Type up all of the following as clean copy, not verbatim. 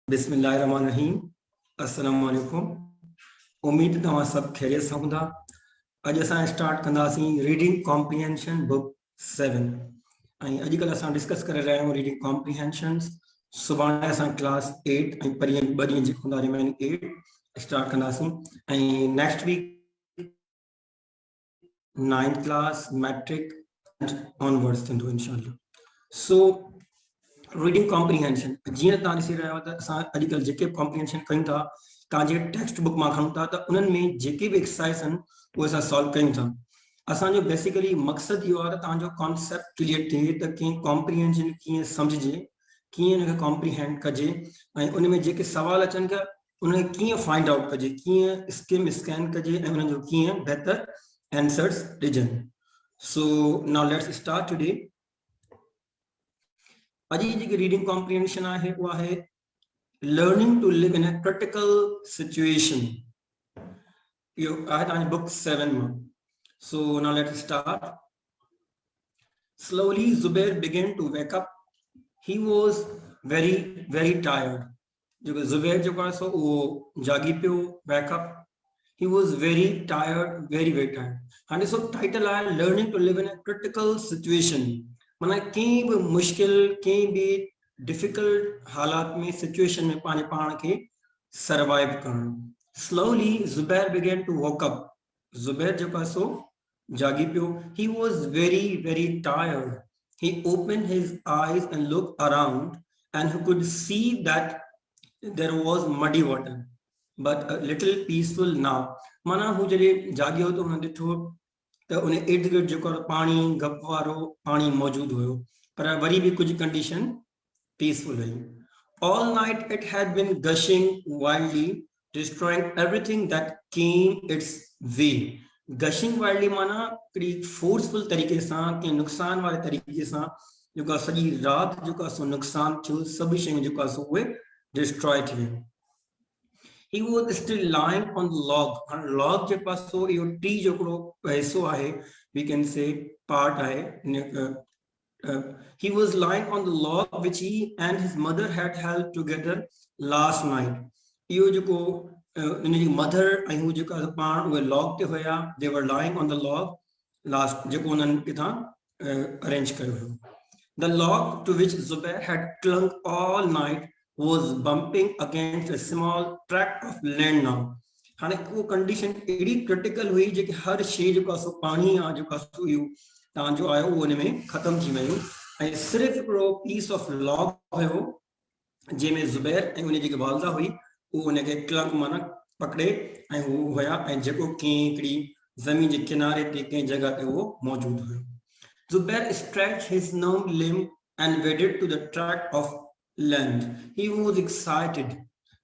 बिस्मिल्लाहिर्रहमानिर्रहीम। अस्सलामु अलैकुम। उम्मीद तव्हां सब खैरियत सां हूंदा। अॼु असां स्टार्ट कंदासीं रीडिंग कॉम्प्रिहेंशन बुक 7 ऐं अॼुकल्ह असां डिस्कस करे रहिया आहियूं रीडिंग कॉम्प्रिहेंशन्स। सुभाणे असां क्लास 8 ऐं परीहं 2 ॾींहं जेको हूंदा रिमेनिंग 8 स्टार्ट कंदासीं ऐं next week 9th class matric onwards थींदो इंशाअल्लाह। सो रीडिंग कॉम्प्रिहेंशन जीअं तव्हां ॾिसी रहिया आहियो त असां अॼुकल्ह जेके कॉम्प्रिहेंशन कयूं था तव्हांजे टेक्स्ट बुक मां खणूं था त उन्हनि में जेके बि एक्सरसाइज आहिनि उहे असां सॉल्व कयूं था। असांजो बेसिकली मक़सदु इहो आहे त तव्हांजो कॉन्सेप्ट क्लियर थिए त कीअं कॉम्प्रिहेंशन कीअं सम्झिजे, कीअं हुनखे कॉम्प्रिहेंड कजे ऐं उन में जेके सवाल अचनि था उनखे कीअं फाइंड आउट कजे, कीअं स्कैन कजे ऐं उन्हनि जो कीअं बहितर आंसर्स ॾिजनि। So now let's start today. अॼु जी रीडिंग कॉम्प्रिहेंशन आहे उहा आहे learning to live in a critical situation. इहो आहे तव्हांजी बुक 7 मां। So now let's start. Slowly Zubair began to wake up. He was very tired. जो Zubair जो आहे सो वो जागी पियो, wake up. He was very tired, very tired. हाणे सो टाइटल आहे learning to live in a critical situation. माना कंहिं बि मुश्किल कंहिं बि डिफिकल्ट हालात में सिचुएशन में पंहिंजे पाण खे सर्वाइव करणु। Slowly Zubair began to wake up. Zubair जेको आहे सो जागी पियो। He was very tired. He opened his eyes and looked around and he could see that there was muddy water but a little peaceful now. माना हू जॾहिं जागियो त हुन ॾिठो त उन इर्द गिर्द जेको पाणी गप वारो पाणी मौजूदु हुयो पर वरी बि कुझु कंडीशन पीसफुल हुई। All night it had been gushing wildly, destroying everything that came its way. Gushing wildly माना हिकिड़ी फोर्सफुल तरीक़े सां कंहिं नुक़सान वारे तरीक़े सां जेको आहे सॼी राति जेको आहे सो नुक़सान थियो, सभु शयूं जेको आहे सो उहे डिस्ट्रॉय थी वियूं। He was still lying on the log. Log जेको आहे सो इहो टी जो हिकिड़ो हिसो आहे, we can say part आहे। He was lying on the log which he and his mother had held together last night. इहो जेको उनजी मदर ऐं हू जेका पाण उहे लॉग ते हुया, they were lying on the log last जेको उन्हनि किथां अरेंज कयो हुयो। The log to which Zubair had clung all night was bumping against a small tract of land now. हाणे वो कंडीशन एडी क्रिटिकल हुई जेके हर शइ जेको आहे सो पाणी आहे जेको आहे सो इहो तव्हांजो आयो उहो उन में ख़तम थी वियूं ऐं सिर्फ़ु हिकिड़ो पीस ऑफ लॉग हुयो जंहिंमें ज़ुबैर ऐं उन जेकी वालदा हुई उहो उनखे क्लंग माना पकड़े ऐं हू हुया ऐं जेको कंहिं हिकिड़ी ज़मीन जे किनारे ते कंहिं जॻह ते उहो मौजूदु हुयो। Zubair stretched his numb limb and waded to the tract of land. He was excited.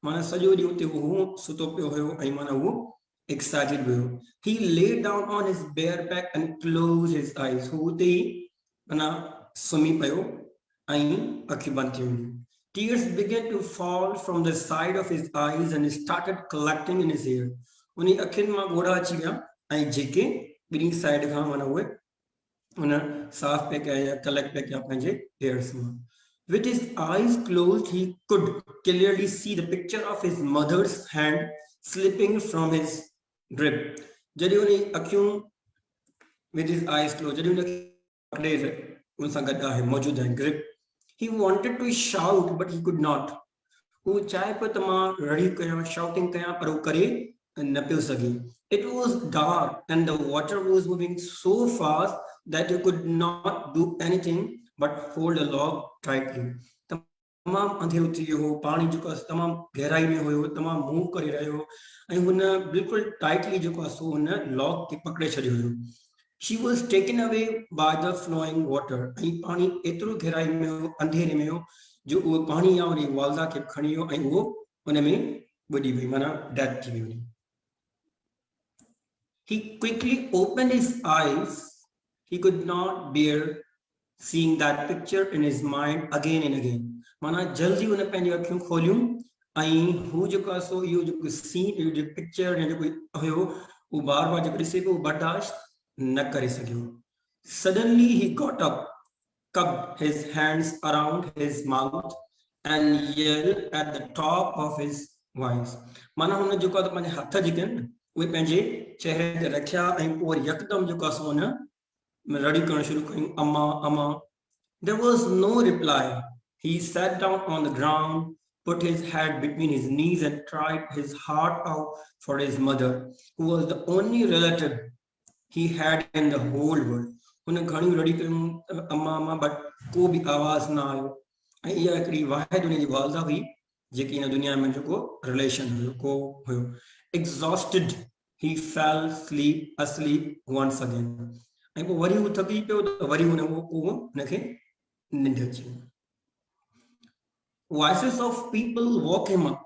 माना सॼो ॾींहुं उते उहो सुतो पियो हुयो ऐं माना उहो excited हुयो। He lay down on his bare back and closed his eyes. हू उते ई माना सुम्ही पियो ऐं अखियूं बंदि थी वियूं। Tears began to fall from the side of his eyes and started collecting in his hair. उन अखियुनि मां ॻोढ़ा अची विया ऐं जेके ॿिन्ही साइड खां माना उहे उन साफ पे किया या कलेक्ट पे किया पंहिंजे हेयर्स में। With his eyes closed, he could clearly see the picture of his mother's hand slipping from his grip. जॾहिं उन अखियूं with his eyes closed, जॾहिं उन पकड़े उन सां गॾु आहे मौजूदु आहे grip. He wanted to shout but he could not. वो चाहे पियो त मां रड़ी कयां shouting कयां पर वो करे न पियो सघे। It was dark and the water was moving so fast that he could not do anything but hold a log tightly. तमाम अंधेरो थी वियो हो, पाणी जेको आहे तमाम गहराई में हुयो, तमाम मूव करे रहियो ऐं हुन बिल्कुलु टाइटली जेको आहे सो हुन लॉग खे पकड़े छॾियो हुयो। She was taken away by the flowing water. ऐं पाणी एतिरो गहराई में हो, अंधेरे में हो जो उहो पाणी या उन वालदा खे खणी वियो ऐं उहो उन में ॿुॾी वई माना डेथ थी वई। He quickly opened his eyes. He could not bear seeing that picture in his mind again and again. माना जल्दी उन पंहिंजी अखियूं खोलियूं ऐं हू जेको आहे सो इहो जेको सीन जो पिक्चर या जेको हुयो उहो बार बार जेको ॾिसे पियो बर्दाश्त न करे सघियो। Suddenly he got up, cupped his hands around his mouth and yell at the top of his voice. माना हुन जो का पंहिंजे हथ जेके आहिनि उहे पंहिंजे चेहरे ते रखिया ऐं पोइ यकदम जो का सो न रड़ी करणु शुरू कयूं, अम्मा अम्मा. There was no reply. He sat down on the ground, put his head between his knees and tried his heart out for his mother, who was the only relative he had in the whole world. हुन घणियूं रड़ी कयूं अम्मा अम्मा, but को बि आवाज़ न आयो. ऐं इहा हिकिड़ी वाहिद उन जी वालदा हुई जेकी हिन दुनिया में जेको रिलेशन हुयो को हुयो. Exhausted, he fell asleep once again. ऐं पोइ वरी हू थकी पियो त वरी हुनखे निंड अची. Voices of people woke him up.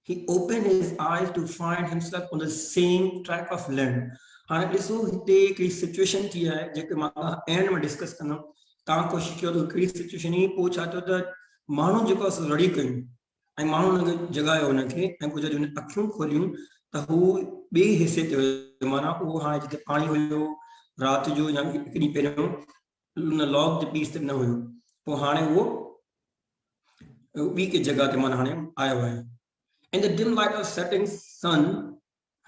He opened his eyes to find himself on the same track of land. हाणे ॾिसो हिते हिकिड़ी सिचुएशन थी आहे जेके मां एंड में डिस्कस कंदुमि. तव्हां कोशिशि कयो त हिकिड़ी सिचुएशन ई पोइ छा थियो त माण्हू जेको आहे रड़ी कयूं ऐं माण्हू हुनखे जगायो हुनखे ऐं पोइ जॾहिं हुन अखियूं खोलियूं त हू ॿिए हिसे ते हुयो. माना उहो हाणे जिते पाणी हुयो राति जो या हिकु ॾींहुं पहिरियों हुन लॉक जे पीस ते न हुयो, पोइ हाणे उहो ॿी के जगह ते माना हाणे आयो आहे. In the dim light of setting sun,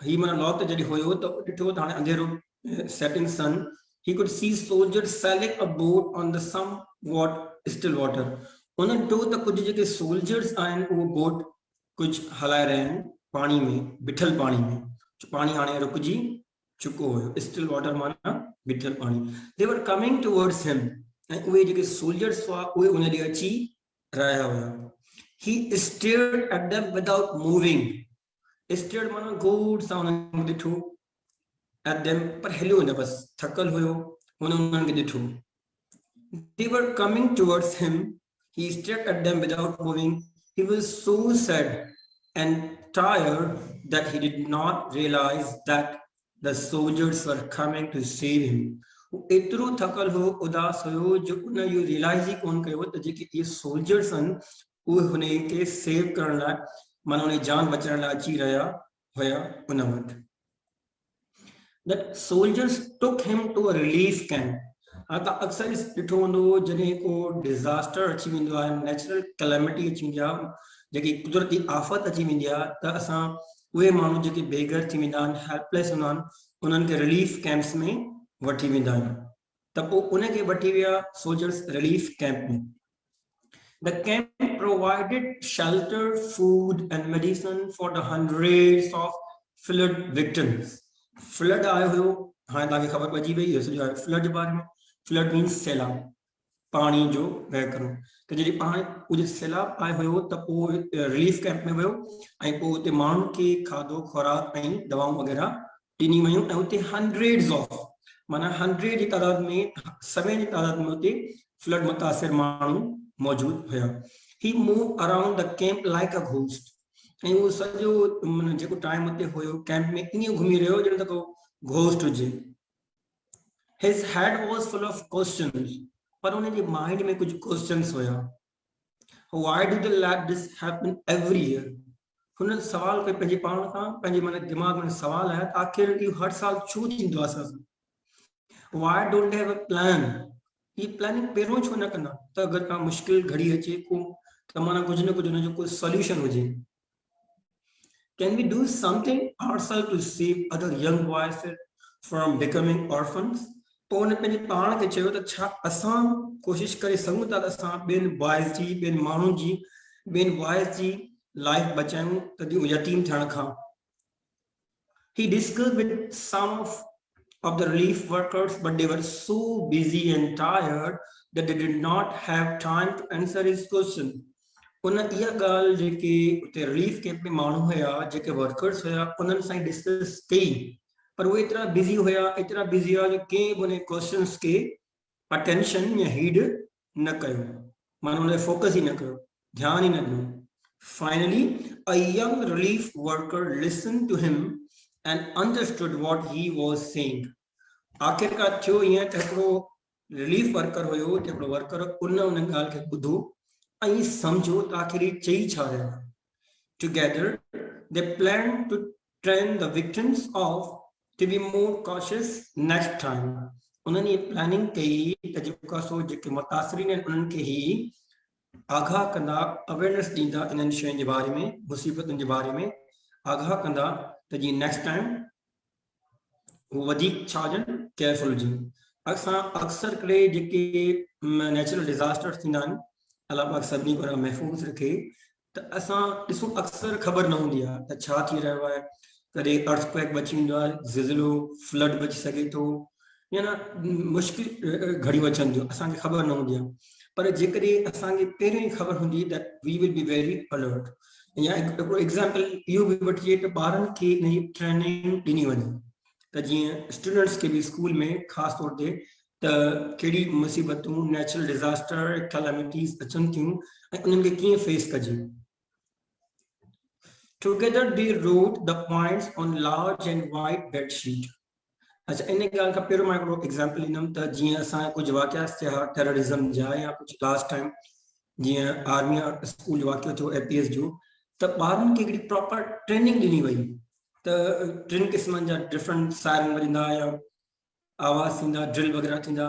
he माना लॉक ते जॾहिं हुयो त ॾिठो त हाणे अंधेरो setting sun, he could see soldiers sailing a boat on the somewhat still water. उन ॾिठो त कुझु जेके सोल्जर्स आहिनि उहो बोट कुझु हलाए रहिया आहिनि पाणी में, बिठल पाणी में. पाणी हाणे रुकिजी चुको हुयो. स्टिल वाटर माना बिठल पाणी. They were coming towards him. ऐं उहे जेके सोल्जर्स हुआ उहे उन ॾे अची रहिया हुया. He stared at them without moving. Stared माना गौर सां उन्हनि खे ॾिठो. At them, पर हलियो न, बस थकल हुयो, हुन उन्हनि खे ॾिठो. They were coming towards him. He stared at them without moving. He was so sad and tired that he did not realize that the soldiers were coming to save him. एतिरो थकल हो, उदास हुयो जो उन इहो रियलाइज़ ई कोन कयो त जेके इहे सोल्जर्स आहिनि उहे हुन खे सेव करण लाइ माना हुन जान बचाइण लाइ अची रहिया हुया उन वटि. That soldiers took him to a relief camp. हाणे तव्हां अक्सर ॾिठो हूंदो जॾहिं को डिज़ास्टर अची वेंदो आहे, नेचुरल कैलेमिटी अची वेंदी आहे, जेकी कुदरती आफ़त अची वेंदी आहे त असां उहे माण्हू जेके बेघर थी वेंदा आहिनि, हेल्पलेस हूंदा आहिनि, उन्हनि खे रिलीफ कैंप्स में वठी वेंदा आहियूं. त पोइ उनखे वठी विया सोल्जर्स रिलीफ कैंप में. The camp provided shelter, food and medicine for the hundreds of flood victims. Flood आयो हुयो, हाणे तव्हांखे ख़बर पइजी वई आहे सॼो फ्लड जे बारे में. फ्लड मीन्स सैलाब, पाणी जो वह करणु. त जॾहिं पाणी उहो सैलाब आयो हुयो त पोइ रिलीफ कैंप में वियो ऐं पोइ उते माण्हुनि खे खाधो खुराक ऐं दवाऊं वग़ैरह ॾिनी वयूं. ऐं उते हंड्रेड्स ऑफ माना 100 जी तादाद में, 100 जी तादाद में उते फ्लड मुतासिर माण्हू मौजूद हुया. He moved around the camp like a ghost. ऐं उहो सॼो जेको टाइम उते हुयो कैंप में ईअं घुमी रहियो ॼण त को घोस्ट हुजे. His head was full of questions. पर उन जे माइंड में कुछ क्वेश्चंस हुया. Why do they let this happen every year? हुन सवाल कयो पंहिंजे पाण खां, पंहिंजे मन दिमाग़ में सवाल आया त आख़िर इहो हर साल छो थींदो आहे असां सां. Why don't they have a plan? ये प्लानिंग पहिरों छो न कंदा त अगरि का मुश्किल घड़ी अचे को त माना कुझु न कुझु हुनजो कोई सॉल्यूशन हुजे. Can we do something ourselves to save other young boys from becoming orphans? पोइ हुन पंहिंजे पाण खे चयो त छा असां कोशिशि करे सघूं था त असां ॿियनि बॉयज़ जी, ॿियनि माण्हुनि जी, ॿियनि बॉयज़ जी लाइफ बचायूं तॾहिं यतीम थियण खां. He discussed with some of the relief workers, but they were so busy and tired that they did not have time to answer his question. उन इहा ॻाल्हि जेके उते रिलीफ कैंप में माण्हू हुया, जेके वर्कर्स हुया, उन्हनि सां डिस्कस कई, पर वो इतना बिजी हुया जो कंहिं बि उन क्वेश्चंस के अटेंशन या हीड न कयो, माना उन फोकस ही न कयो, ध्यान ही न ॾिनो. Finally, a young relief worker listened to him and understood what he was saying. आखिरकार थियो ईअं त हिकिड़ो रिलीफ वर्कर हुयो, हिकिड़ो वर्कर उन ॻाल्हि खे ॿुधो ऐं सम्झो त आखिर ही चई छा रहिया. Together, they planned to train the victims of to be more cautious next time. उन्होंने ये प्लानिंग कई त जेका सो जेके मुतासिरीन आहिनि उन्हनि खे ही आगाह कंदा, अवेयरनेस ॾींदा इन्हनि शयुनि जे बारे में, मुसीबतुनि जे बारे में आगाह कंदा त जीअं नेक्स्ट टाइम हू वधीक छा हुजनि, केयरफुल हुजनि। असां अक्सर करे जेके नेचुरल डिज़ास्टर्स थींदा आहिनि, अलाह पाक सभिनी को महफ़ूज़ रखे, त असां ॾिसूं अक्सर ख़बर न हूंदी आहे त छा थी रहियो आहे। कॾहिं अर्थक्वेक अची वेंदो आहे, ज़िलज़िलो, फ्लड अची सघे थो, या न मुश्किल घड़ियूं अचनि थियूं, असांखे ख़बर न हूंदी आहे। पर जेकॾहिं असांखे पहिरियों ई ख़बर हूंदी त we will be very alert. या हिकिड़ो एग्ज़ाम्पल इहो बि वठिजे त ॿारनि खे इन जी ट्रेनिंग ॾिनी वञे त जीअं स्टूडेंट्स खे बि स्कूल में ख़ासि तौर ते त कहिड़ी मुसीबतूं, नेचुरल डिज़ास्टर, कैलेमिटीज़ अचनि थियूं ऐं उन्हनि खे कीअं फेस कजे। Together they wrote the points on large and white bed sheet. अच्छा, इन ॻाल्हि खां पहिरियों मां हिकिड़ो एग्ज़ाम्पल ॾींदुमि त जीअं असां कुझु वाक़िया थिया टेररिज़म जा या कुझु लास्ट टाइम जीअं आर्मी स्कूल जो वाक़ियो थियो APS जो, त ॿारनि खे हिकिड़ी प्रॉपर ट्रेनिंग ॾिनी वई त 3 क़िस्मनि जा डिफरेंट सायरन वॼंदा या आवाज़ थींदा, ड्रिल वग़ैरह थींदा,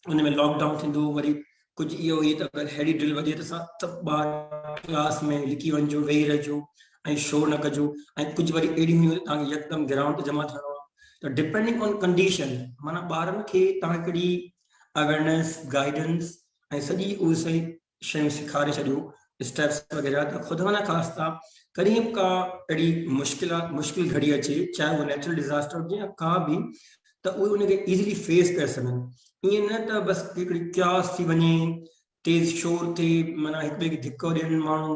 उन में लॉकडाउन थींदो, वरी कुझु इहो ई त अगरि हेड़ी ड्रिल वॼे त सभु ॿार क्लास में लिकी वञिजो, वेही रहिजो ऐं शोर न कजो। ऐं कुझु वरी अहिड़ियूं हुयूं तव्हांखे यकदमि ग्राउंड ते जमा थियणो आहे, त डिपेंडिंग ऑन कंडीशन माना ॿारनि खे तव्हां हिकिड़ी अवेयरनेस, गाइडेंस ऐं सॼी उहे सही शयूं सेखारे छॾियो, स्टेप्स वग़ैरह, त ख़ुदा न ख़ास्ता कॾहिं का अहिड़ी मुश्किल घड़ी अचे, चाहे उहो नेचुरल डिज़ास्टर हुजे या का बि, त उहे उनखे ईज़िली फेस करे सघनि। ईअं न त बसि हिकिड़ी क्यास थी वञे, तेज़ शोर थिए, माना हिक ॿिए खे धिको ॾियनि माण्हू,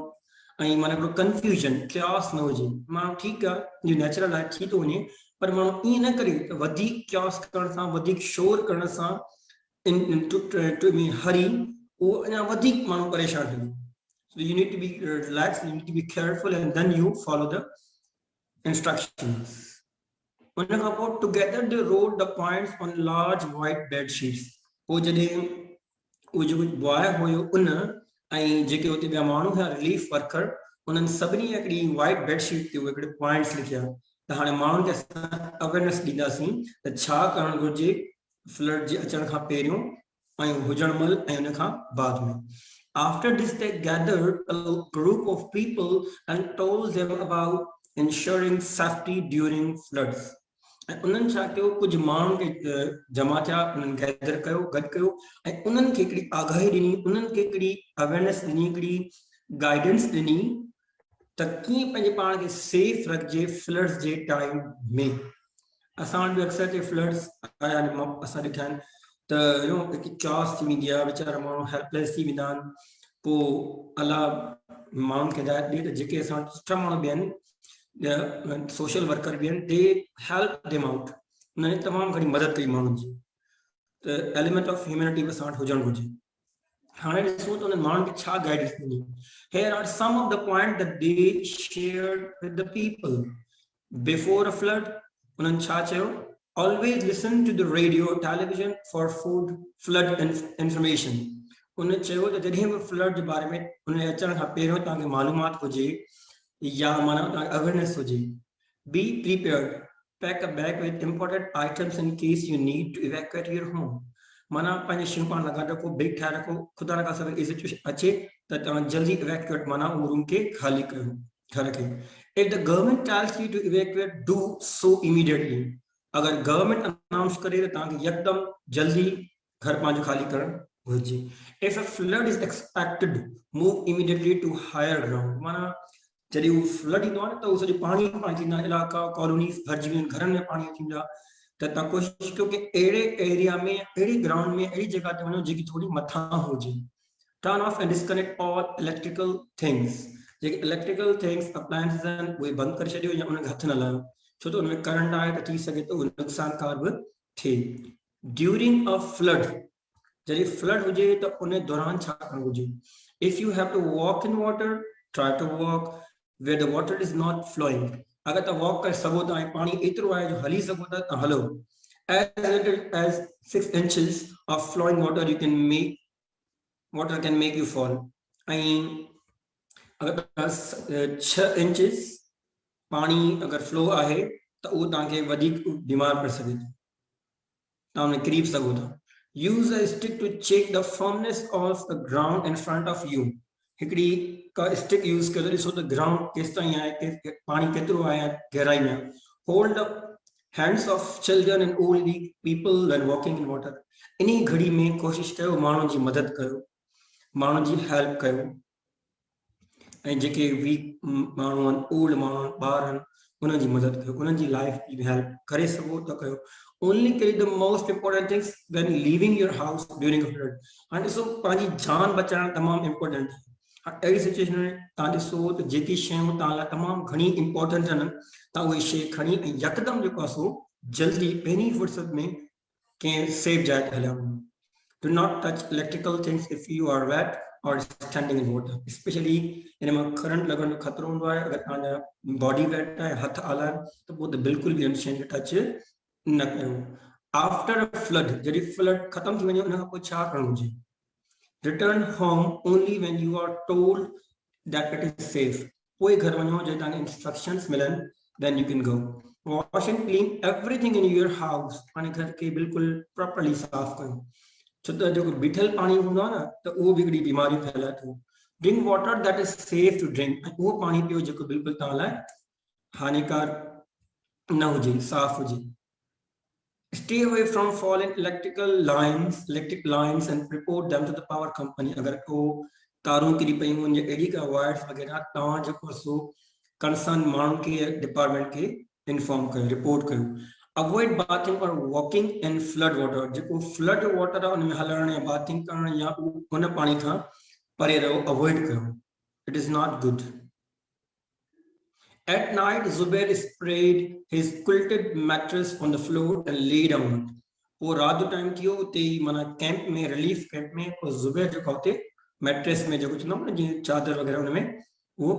ऐं माना हिकिड़ो कंफ्यूजन, क्यास न हुजे। माण्हू ठीकु आहे, इहो नेचुरल आहे, थी थो वञे, पर माण्हू ईअं न करे त वधीक क्यास करण सां, वधीक शोर करण सां हरी उहो अञा वधीक माण्हू परेशान थींदो। So you need to be relaxed, you need to be careful, and then you follow the instructions. Together they wrote the points on large white bed sheets. वो जॾहिं उहो जेको बॉय हुयो उन ऐं जेके हुते ॿिया माण्हू हुआ रिलीफ वर्कर, उन्हनि सभिनी हिकिड़ी वाइट बेडशीट ते उहे हिकिड़े पॉइंट्स लिखिया त हाणे माण्हुनि खे असां अवेयरनेस ॾींदासीं त छा करणु घुरिजे फ्लड जे अचण खां पहिरियों ऐं हुजण महिल ऐं उन खां बाद में। After this, they gathered a group of people and told them about ensuring safety during floods. ऐं उन्हनि छा कयो, कुझु माण्हुनि खे जमा थिया, उन्हनि गैदर कयो, गॾु कयो, ऐं उन्हनि खे हिकिड़ी आगाही ॾिनी, उन्हनि खे हिकिड़ी अवेयरनेस ॾिनी, हिकिड़ी गाइडेंस ॾिनी त कीअं पंहिंजे पाण खे सेफ रखिजे फ्लड्स जे टाइम में। असां वटि बि अक्सर ते फ्लड्स आया आहिनि, असां ॾिठा आहिनि त हिकु क्यास थी वेंदी आहे, वीचारा माण्हू हेल्पलेस थी वेंदा आहिनि। पोइ अलाह माण्हुनि खे हिदायत ॾिए त जेके असां वटि सुठा माण्हू बि आहिनि, सोशल वर्कर बि आहिनि, दे हेल्प देम आउट, उन्हनि तमामु घणी मदद कई माण्हुनि जी। त एलिमेंट ऑफ ह्यूमैनिटी बि असां वटि हुजणु घुरिजे। हाणे ॾिसूं त उन्हनि माण्हुनि खे छा गाइडेंस ॾिनी। Here are some of the points that they shared with the people. Before a flood, उन्हनि छा चयो? Always listen to the radio, television for flood information. उन्हनि चयो त जॾहिं बि फ्लड जे बारे में उन अचण खां पहिरियों तव्हांखे मालूमात हुजे या माना तव्हांखे अवेयरनेस हुजे, be prepared, pack a bag with important items in case you need to evacuate your home. माना पंहिंजे शयूं पाण लॻाए रखो, बैग ठाहे रखो, ख़ुदा न खां अगरि सिचुएशन अचे त तव्हां जल्दी इवैक्यूएट माना उहो रूम खे ख़ाली कयो घर खे। If the government tells you to evacuate, do so immediately. अगर गवर्नमेंट अनाउंस करे त तव्हांखे यकदम जल्दी घर पंहिंजो ख़ाली करणु घुरिजे। If a flood is expected, move immediately to higher ground. माना जॾहिं उहो फ्लड ईंदो आहे न त उहो सॼो पाणी थींदा, इलाइक़ा कॉलोनीज़ भरिजी वेंदा, घरनि में पाणी थींदा, त तव्हां कोशिशि कयो कि अहिड़े एरिया में, अहिड़ी ग्राउंड में, अहिड़ी जॻह ते वञो जेकी थोरी मथां हुजे। Turn off and disconnect all electrical things. JK electrical things appliances आहिनि उहे बंदि करे छॾियो या उनखे हथ न लाहियो, छो त उनमें करंट आहे त थी सघे थो उहो नुक़सानकार बि थिए। ड्यूरिंग अ फ्लड, जॾहिं फ्लड हुजे त उन दौरान छा करणु घुरिजे? If you have to walk in water, try to walk where the water is not flowing. अगर तव्हां वॉक करे सघो था ऐं पाणी एतिरो आहे जो हली सघो था त hello. As little as 6 inches of flowing water can make you fall. ऐं अगर 6 इंचिस पाणी अगर फ्लो आहे त उहो तव्हांखे वधीक बीमार करे सघे थो, तव्हां उन किरी बि सघो था। use a stick to check the firmness of the ground in front of you. हिकड़ी का stick use कयो ॾिसो त ground केस ताईं आहे, पानी केतिरो आहे गहराई में. Hold the hands of children and old people when walking in water. इन्ही घड़ी में कोशिश कयो माण्हुनि जी मदद कयो, माण्हुनि जी हेल्प कयो. ऐं जेके वीक माण्हू आहिनि, ओल्ड माण्हू आहिनि, ॿार आहिनि, उन्हनि जी मदद कयो, उन्हनि जी लाइफ जी हेल्प करे सघो त कयो. Only carry the most important things when leaving your house during a flood. हाणे ॾिसो पंहिंजी जान बचाइण तमामु इम्पोर्टेंट आहे. अहिड़ी सिचुएशन में तव्हां ॾिसो त जेकी शयूं तव्हां लाइ तमामु घणी इम्पोर्टेंट आहिनि, तव्हां उहे शइ खणी ऐं यकदमि जेको आहे सो जल्दी पहिरीं फुर्सत में कंहिं सेफ जाइ ते हलिया वञो. Do not touch electrical things if you are wet or standing in water. Especially इन में करंट लगण जो खतरो हूंदो आहे. अगर तव्हांजा बॉडी वेट आहे, हथ आला आहिनि, त पोइ त बिल्कुल भी इन शयुनि खे टच न कयो. After a flood, जॾहिं फ्लड खत्म थी वञे, उन खां पोइ छा करणो हुजे? Return home only when you are told that it is safe. पोइ घर वञो जॾहिं तव्हांखे इंस्ट्रक्शंस मिलनि, then you can go. Wash and clean everything in your house. पाणे घर खे बिल्कुल प्रॉपर्ली साफ़ कयो. छो त जेको बीठल पाणी हूंदो आहे न, त उहो बि हिकिड़ी बीमारी फैलाए थो. Drink water that is safe to drink. ऐं उहो पाणी पियो जेको बिल्कुल तव्हां लाइ हानिकार न हुजे, साफ़ हुजे. Stay away from fallen electric lines and report them to the power company. अगर को तारूं किरी पयूं हुन एडी का वायर्स वगैरह, तव्हां जेको सो कंसर्न माण्हू के डिपार्टमेंट के इन्फॉर्म कयो, रिपोर्ट कयो. Avoid bathing or walking in flood water. जेको फ्लड वाटर आहे उन में हलण या बाथिंग करण या उन पानी खां परे रहो, अवॉइड कयो. It is not good. At night, Zubair spread his quilted mattress on the floor and lay down. वो रात जो टाइम कियो उते माना कैंप में, रिलीफ कैंप में, और ज़ुबैर जो कहते मैट्रेस में जो कुछ ना जी चादर वगैरह उनमें वो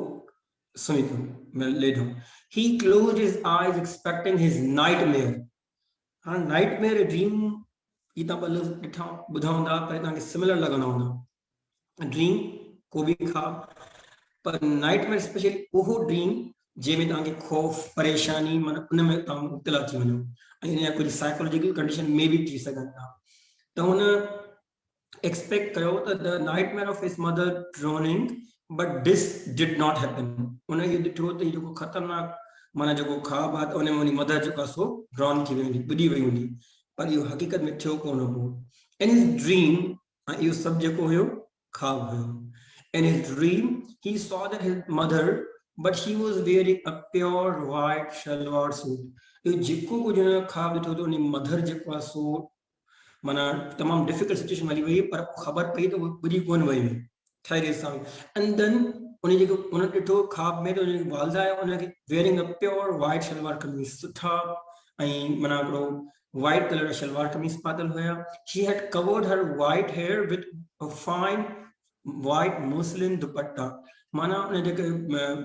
सुनी थो, मैं lay down. He closed his eyes expecting his nightmare. हाँ, nightmare ड्रीम ये ता बल ॾिठा ॿुधा हूंदा पर तव्हांखे सिमिलर लॻंदा हूंदा. ड्रीम को बि ख़्वाब, पर नाइटमेयर स्पेशली उहो ड्रीम जंहिंमें तव्हांखे खौफ़, परेशानी, माना उन में तव्हां मुब्तला थी वञो ऐं इन जा कुझु साइकोलॉजिकल कंडीशन में बि थी सघनि था. त हुन एक्सपेक्ट कयो त the nightmare of his mother droning, but this did not happen. उन इहो ॾिठो त जेको ख़तरनाक माना जेको ख़्वाब आहे त उन में उन मदर जेको आहे सो ड्रॉन थी वई हूंदी, ॿुॾी वई हूंदी, पर इहो हक़ीक़त में थियो कोन हो. इन हिज ड्रीम, इहो सभु जेको हुयो ख़्वाब हुयो. In his dream, he saw that his mother, but she was wearing a pure white shalwar suit. ये जिक्को को जो है ख़्वाब ॾिठो तो उन मदर जेको आहे सो माना तमाम डिफिकल्ट सिचुएशन वाली वई, पर ख़बर पई त ॿुॾी कोन वई हुई, ठहरे सां. एंड देन उन जेको उन ॾिठो ख़्वाब में, तो उन वालदा आहे उनखे wearing a pure white shalwar kameez, सुठा ऐं माना हिकिड़ो वाइट कलर शलवार कमीज़ पातल हुया. She had covered her white hair with a fine white Muslim dupatta. माना उन जेके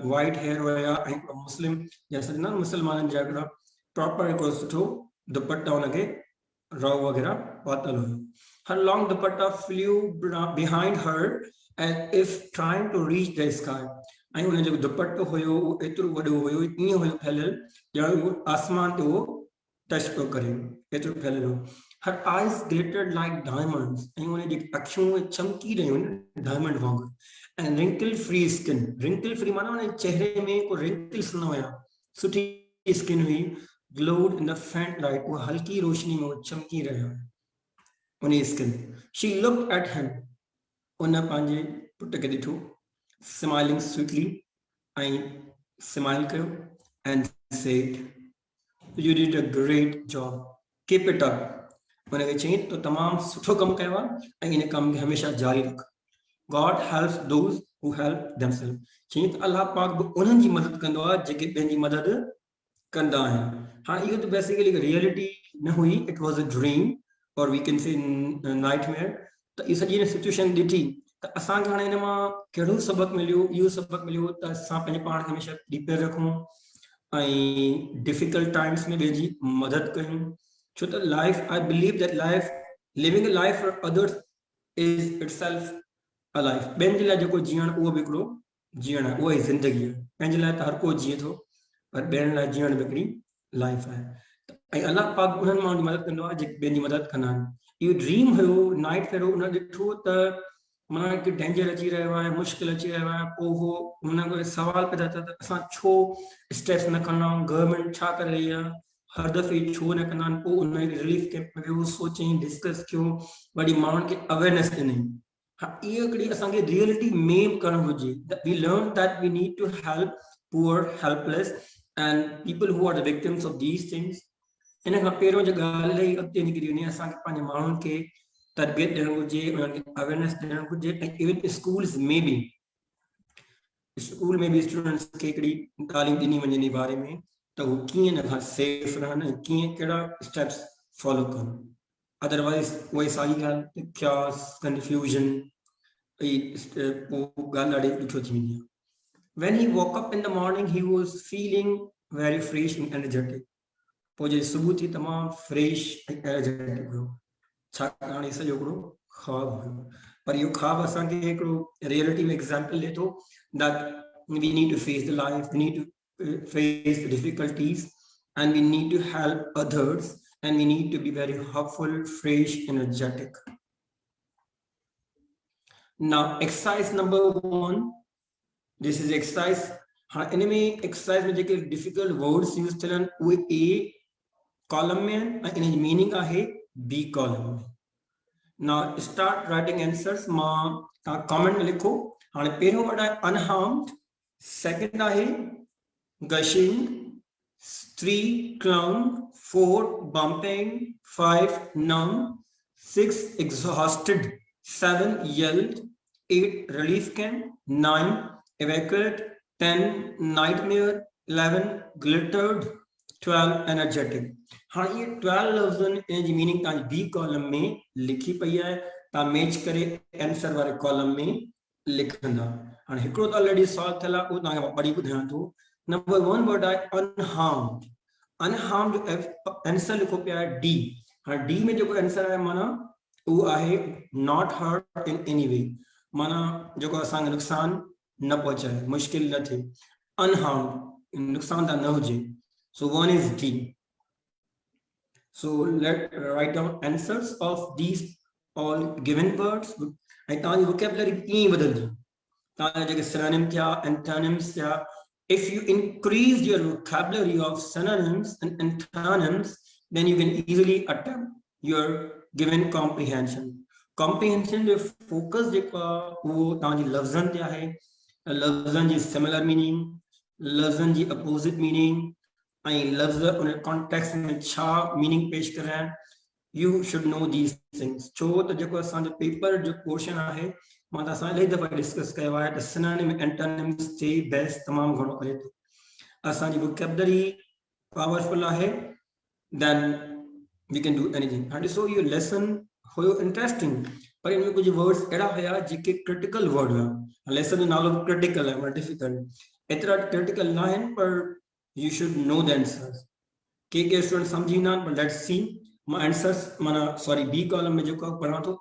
वाइट हेयर हुया ऐं मुस्लिम जैसे ना मुसलमाननि जा हिकिड़ा प्रॉपर हिकिड़ो सुठो दुपट्टा उनखे रओ वग़ैरह पातल हुयो. Her long dupatta flew behind her as if trying to reach the sky. ऐं उन जेको दुपट्टो हुयो उहो एतिरो वॾो हुयो, ईअं हुयो फैलियल ॼण उहो आसमान ते उहो टच पियो करे, एतिरो फैलियल हो. Her eyes glittered like diamonds. ऐं उन जी अखियूं चमकी रहियूं आहिनि डायमंड वांगुरु. And wrinkle free skin. wrinkle free माना उन चेहरे में को wrinkles न हुया, सुठी स्किन हुई. Glowed in the faint light. वो हल्की रोशनी में वो चमकी रहा उन skin. She looked at him. उन पंहिंजे पुट खे ॾिठो, smiling sweetly, ऐं स्माइल कयो and said, "You did a great job. Keep it up." उनखे चई तो तमामु सुठो कमु कयो आहे ऐं इन कम खे हमेशह जारी रख. God helps those who help themselves. चई त अल्लाह पाक बि उन्हनि जी मदद कंदो आहे जेके पंहिंजी मदद कंदा आहिनि. हाँ, इहो त बेसिकली रियलिटी न हुई, इट वाज अ ड्रीम और वी कैन से नाइटमेयर. त इहा सॼी सिचुएशन ॾिठी त असांखे हाणे हिन मां कहिड़ो सबक़ मिलियो? इहो सबक़ मिलियो त असां पंहिंजे पाण खे हमेशह प्रिपेयर रखूं ऐं डिफिकल्ट टाइम्स में ॿिए जी मदद कयूं. छो त life, I believe that life, living a life for others is itself a life. ॿियनि जे लाइ जेको जीअण उहो बि हिकिड़ो जीअण आहे, उहा ई ज़िंदगी आहे. पंहिंजे लाइ त हर को जीए थो, पर ॿियनि लाइ जीअण बि हिकिड़ी लाइफ आहे. ऐं अल्लाह पाक उन्हनि माण्हुनि जी मदद कंदो आहे जेके ॿियनि जी मदद कंदा आहिनि. इहो ड्रीम हुयो नाइट फेरो उन ॾिठो त माना हिकु डेंजर अची रहियो आहे, मुश्किल अची रहियो आहे, पोइ उहो हुन कोई सवाल पैदा थिया त असां छो स्टेप्स न कंदा आहियूं, गवर्नमेंट छा करे रही आहे, हर दफ़े छो न कंदा आहिनि। पोइ उन रिलीफ कैंप में वियो, सोचईं, डिस्कस कयो, वरी माण्हुनि खे अवेयरनेस ॾिनई। हाँ, इहो हिकिड़ी असांखे रियलिटी में करणु घुरिजे। We learn that we need to help poor, helpless and people who are the victims of these things. इन खां पहिरियों जो ॻाल्हि इहा अॻिते निकिरी वञे, असांखे पंहिंजे माण्हुनि खे तरबियत ॾियणु घुरिजे, उन्हनि खे अवेयरनेस ॾियणु घुरिजे। ऐं इवन स्कूल्स में बि स्टूडेंट्स खे हिकिड़ी तालीम ॾिनी वञे इन बारे में त हू कीअं हिन खां सेफ रहनि, कीअं कहिड़ा स्टेप्स फॉलो कनि। अदरवाइज़ उहे साॻी ॻाल्हि क्यास, कंफ्यूजन, पोइ ॻाल्हि ॾाढी ॾुखियो थी वेंदी आहे। When he woke up in the morning, he was feeling very fresh and energetic. पोइ जे सुबुह थी तमामु फ्रेश ऐं एनर्जेटिक हुयो, छाकाणि सॼो हिकिड़ो ख़्वाबु हुयो। पर इहो ख़्वाबु असांखे हिकिड़ो रियलिटी में एग्ज़ाम्पल ॾिए थो that we need to face the life, we need to face the difficulties, and we need to help others, and we need to be very hopeful, fresh, energetic. Now, exercise number 1. This is exercise. हाँ, इनमें exercise में जेके difficult words use थियनि उहे A column में आहिनि ऐं इनजी meaning आहे B column में। Now start writing answers. मां तव्हां कमेंट में लिखो। हाणे पहिरियों वर्ड आहे unharmed, सेकंड आहे gushing, 3 clown, 4 bumping, 5 numb, 6 exhausted, 7 yelled, 8 relief camp, 9 evacuate, 10 nightmare, 11 glittered, 12 energetic. हाँ, ये 12 लफ्ज़नि इनजी मीनिंग तव्हांजी बी कॉलम में लिखी पई आहे, तव्हां मैच करे आंसर वारे कॉलम में लिखंदा। हाणे हिकिड़ो त ऑलरेडी सॉल्व थियल आहे, उहो तव्हांखे पढ़ी ॿुधायां थो। नंबर 1 वर्ड आहे अनहार्म्ड। अनहार्म्ड जो आंसर लिखो पिया आहे डी। हाणे डी में जेको आंसर आहे माना उहो आहे not hurt in any way, माना जेको असांखे नुक़सान न पहुचाए, मुश्किल न थिए। अनहार्म्ड, नुक़सान न हुजे। So 1 is D. So let's write down answers of these all given words. And tell you vocabulary कीअं बदलजी, तव्हां जेके synonym थिया, antonyms थिया। If you increase your vocabulary of synonyms and antonyms, then you can easily attempt your given comprehension. Comprehension जो focus जेको आहे उहो तव्हांजी लफ़्ज़नि ते आहे, लफ़्ज़नि जी similar meaning, लफ़्ज़नि जी opposite meaning, ऐं लफ़्ज़ उन कॉन्टेक्स्ट में छा मीनिंग पेश कर रहा है। You should know these things. छो त जेको असांजो पेपर जो क्वेश्चन आहे, मां त असां इलाही दफ़ा डिस्कस कयो आहे त सिनोनिम एंटोनिम्स ते बहस तमामु घणो करे थो। असांजी वोकेबलरी पावरफुल आहे, then we can do anything. हाणे ॾिसो इहो लेसन हुयो इंटरेस्टिंग, पर इनमें कुछ वर्ड्स अहिड़ा हुया जेके क्रिटिकल वर्ड हुआ। लेसन जो नालो क्रिटिकल है, डिफिकल्ट, एतिरा क्रिटिकल न आहिनि, पर you should know the answers. के स्टूडेंट समझी ना, but let's see my answers। माना sorry B column में जो पढ़ा तो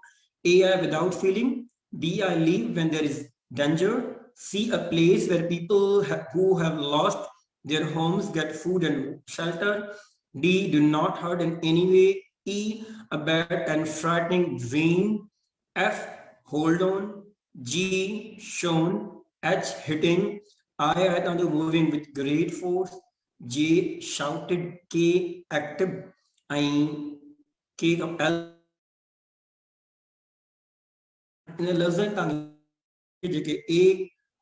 A I without feeling, B I leave when there is danger, C a place where people who have lost their homes get food and shelter, D do not hurt in any way, E a bad and frightening dream, F hold on, G shown, H hitting, I moving with great force, J shouted, K active, and K of L लफ्ज़ जेके A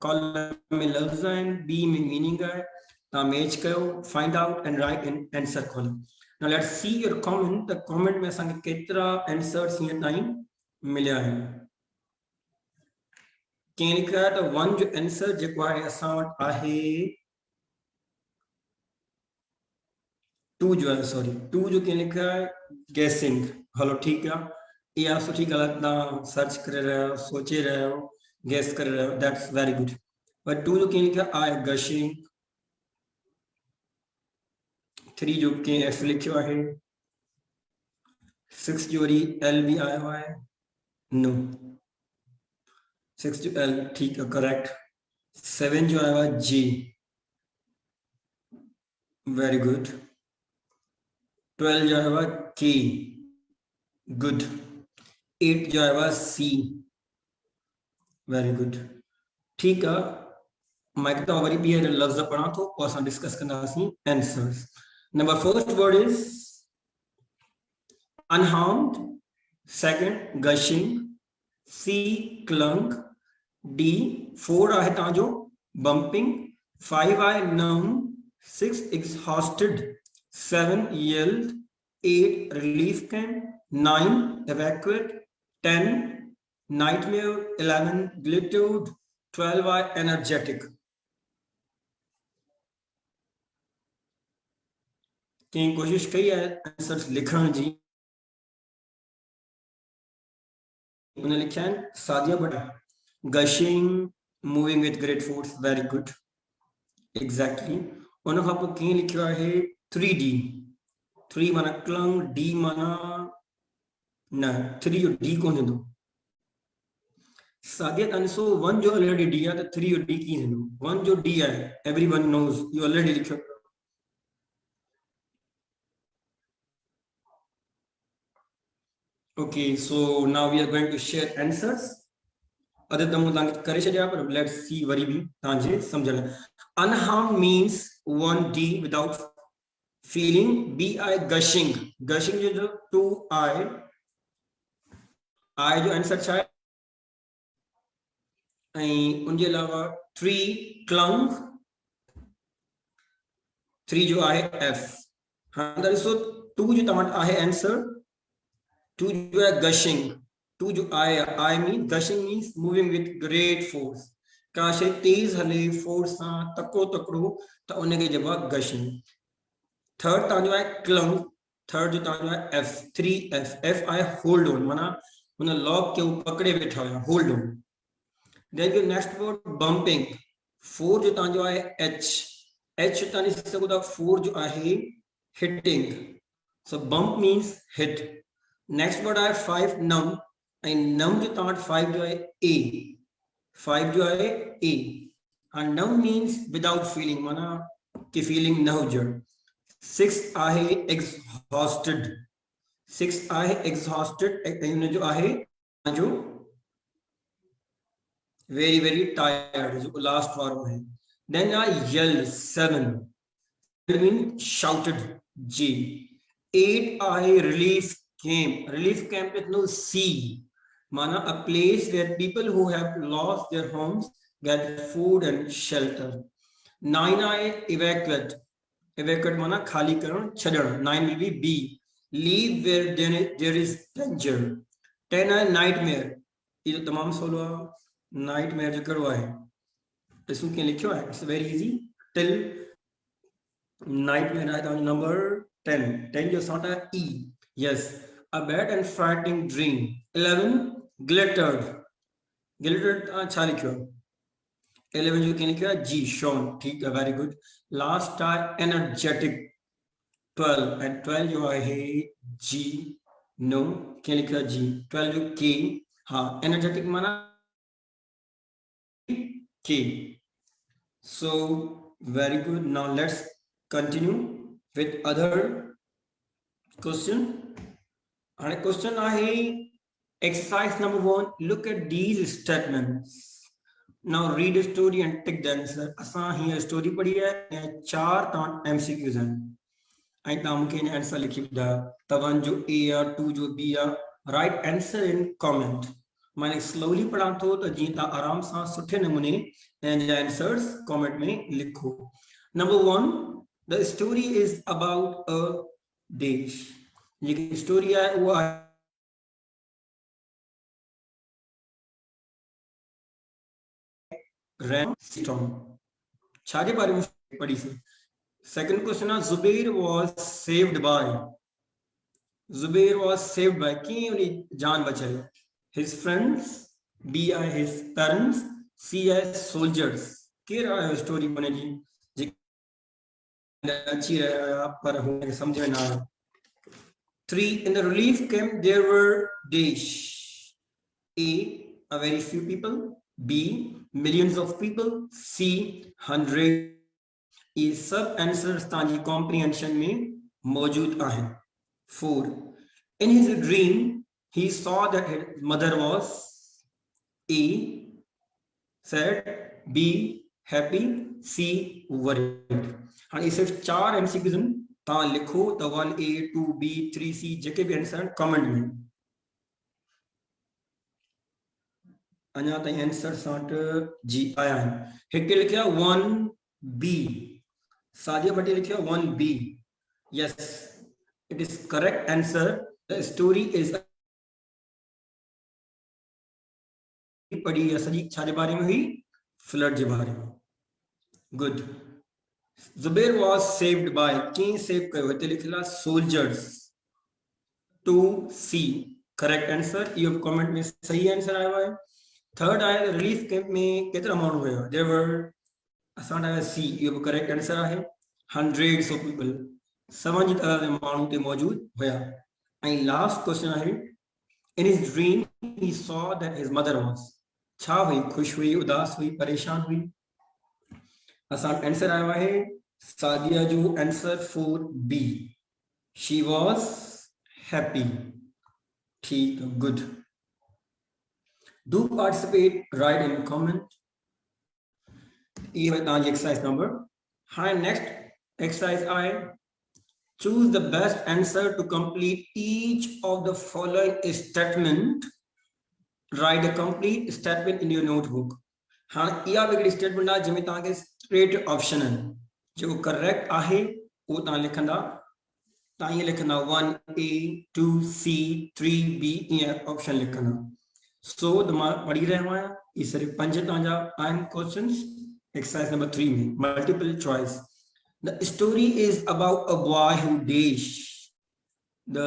column में लफ्ज़ आहिनि, B में meaning आहे, तव्हां match कयो, find out and right in answer column. Now let's see your comment, त comment में असांखे केतिरा आंसर्स हीअं ताईं मिलिया आहिनि। कंहिं लिखियो आहे त 1 जो आंसर जेको आहे असां वटि आहे 2 जो है, सॉरी 2 जो क्या लिखा है गैसिंग। हलो ठीक है, या सुठी गलत ना सर्च कर रहे हो, सोचे रहे हो, गैस कर रहे हो, दैट्स वेरी गुड। बट 2 जो क्या लिखा आई गशिंग। 3 जो के एफ लिखियो है। 6 जो वरी एल भी आया हुआ है, नो 6 जो एल ठीक है, करेक्ट। 7 जो आया हुआ है जी, वेरी गुड। 12 जो है के, गुड। 8 जो आया सी। Very good. ठीक है, मैं कहता वरी भी लफ्ज पढ़ा तो और असां डिस्कस कंदासीं answers. Number first word is unharmed, second gushing, C clunk, D 4 आहे तव्हांजो bumping, 5 आहे numb, 6 exhausted, 7 yelled, 8 relief camp, 9 evacuate, 10 nightmare, 11 glitude, 12 आहे energetic। कंहिं कोशिश कई आहे आंसर्स लिखण जी, उन्हें लिखा है Sadia but gushing, moving with great force, very good, exactly। उन खां पोइ कीअं लिखियो आहे 3D, 3 माना क्लंग, D माना न 3 जो D कोन थींदो। सादिया तव्हां ॾिसो 1 जो ऑलरेडी D आहे त 3 जो D कीअं थींदो। 1 जो D आहे, एवरीवन नोज़, यू ऑलरेडी लिखियो। Okay, so now we are going to share answers। Other तमो तव्हांखे करे छॾिया पर लेट्स सी वरी बि तव्हांजे सम्झण। unharmed means 1D without feeling, B I gushing, gushing जो 2 I जो आंसर छा आहे ऐं उनजे अलावा 3 क्लंग, 3 जो आहे F। हाणे ॾिसो 2 जो तव्हां आहे आंसर, 2 जो आहे gushing, 2 जो I mean gushing means moving with great force, का शे तेज हले फोर्स सां तको तकड़ो त उनखे चइबो आहे gushing। थर्ड तव्हांजो आहे क्लंग, थर्ड जो तव्हांजो आहे F, 3F, F आहे होल्ड ऑन, माना हुन लॉक खे पकड़े वेठा हुया, होल्ड ऑन। देन जो नेक्स्ट वर्ड बम्पिंग, 4 जो तव्हांजो आहे H, H तव्हां ॾिसी सघो था 4 जो आहे hitting, so bump means hit. Next word आहे 5 नम, ऐं नम जो तव्हां 5 जो आहे A, 5 जो आहे A। हाँ, नम मीन्स विदाउट फीलिंग, माना कि फीलिंग न हुजण। 6 आहे exhausted, 6 आहे exhausted, ऐं जो आहे जो very very tired, जो लास्ट वारो है। then I yelled, 7 mean shouted, G। 8 आहे relief camp, relief camp with no C, mana a place where people who have lost their homes get food and shelter। 9 आहे evacuate, evacuate mana khali karan, chhadan, 9 will be B, leave where there is danger। 10 आहे nightmare, ये तो तमाम solo nightmare जो करो है इसमें क्या लिखो है, it's very easy. Till nightmare है तो नंबर 10, 10 जो साउंड है E, yes, a bad and frightening dream. 11 glittered, glittered अच्छा लिखो। 11 जो क्या लिखो है G, शॉन, ठीक है, वेरी गुड। लास्ट है एनर्जेटिक 12, एंड 12 जो है G, नो, क्या लिखो है G, 12 जो K, हाँ, एनर्जेटिक माना K। So very good, now let's continue with other question। and question आहे exercise number 1, look at these statements, now read a story and take the answer। असां हीअ story पढ़ी है, 4 तव्हां MCQs आहिनि ऐं तव्हां मूंखे आंसर लिखी ॿुधायो। त 1 जो A या 2 जो B या राइट आंसर इन कमेंट। मैंने स्लोली पढ़ा तो जी तव्हां आराम सां सुठे नमूने आंसर्स कमेंट में लिखो। Number 1, the story is about a देश, जेकी स्टोरी आहे उहा रैमस्टोन, छाजे बारे में पढ़ी सी। सेकंड क्वेश्चन है Zubair was saved by, Zubair was saved by, कीअं उनी जान बचाई। his friends, B are his parents, C as soldiers। केर आयो स्टोरी बने जी अच्छी रहा पर हमें समझ में ना आया। 3, in the relief camp there were dash, A a very few people, B millions of people, C 100। ये सब आंसर्स ताजी कॉम्प्रिहेंशन में मौजूद आहिनि। 4, in his dream he saw that his mother was A, sad, B, happy, C, worried. हाँ ये सिर्फ 4 MCQs ता लिखो त 1A 2B 3C जेके भी आंसर कमेंट में अञा ताईं आंसर साट जी आया आहिनि हिकु लिखिया 1B सादिया भट्टी लिखिया 1B yes it is correct answer the story is पढ़ी या सॼी छा जे बारे में हुई फ्लड जे बारे में good Zubair was saved by कीअं सेव कयो हिते लिखियलु आहे soldiers to see correct answer इहो कमेंट में सही आंसर आयो आहे थर्ड आहे रिलीफ कैंप में केतिरा माण्हू हुया देयर वर असां वटि आहे सी इहो बि करेक्ट आंसर आहे hundreds of people 7 जी तादाद में माण्हू ते मौजूद हुया ऐं लास्ट क्वेश्चन आहे in his dream he saw that his mother was छा हुई खुश हुई उदास हुई परेशान हुई असां आंसर आयो आहे सादिया जो answer 4B she was happy ठीक good do participate write in comment ये है ताजी exercise number हाँ next exercise I choose the best answer to complete each of the following statement write a complete statement in your notebook हाँ इहा बि हिकिड़ी statement आहे जंहिंमें तव्हांखे स्ट्रेट ऑप्शन आहिनि जेको करेक्ट आहे उहो तव्हां लिखंदा तव्हां ईअं लिखंदा 1A 2C 3B ईअं ऑप्शन लिखंदा सो त मां पढ़ी रहियो आहियां इहे सिर्फ़ु 5 तव्हांजा आहिनि क्वेश्चन्स एक्सरसाइज नंबर 3 में multiple choice the story is about a boy who dash the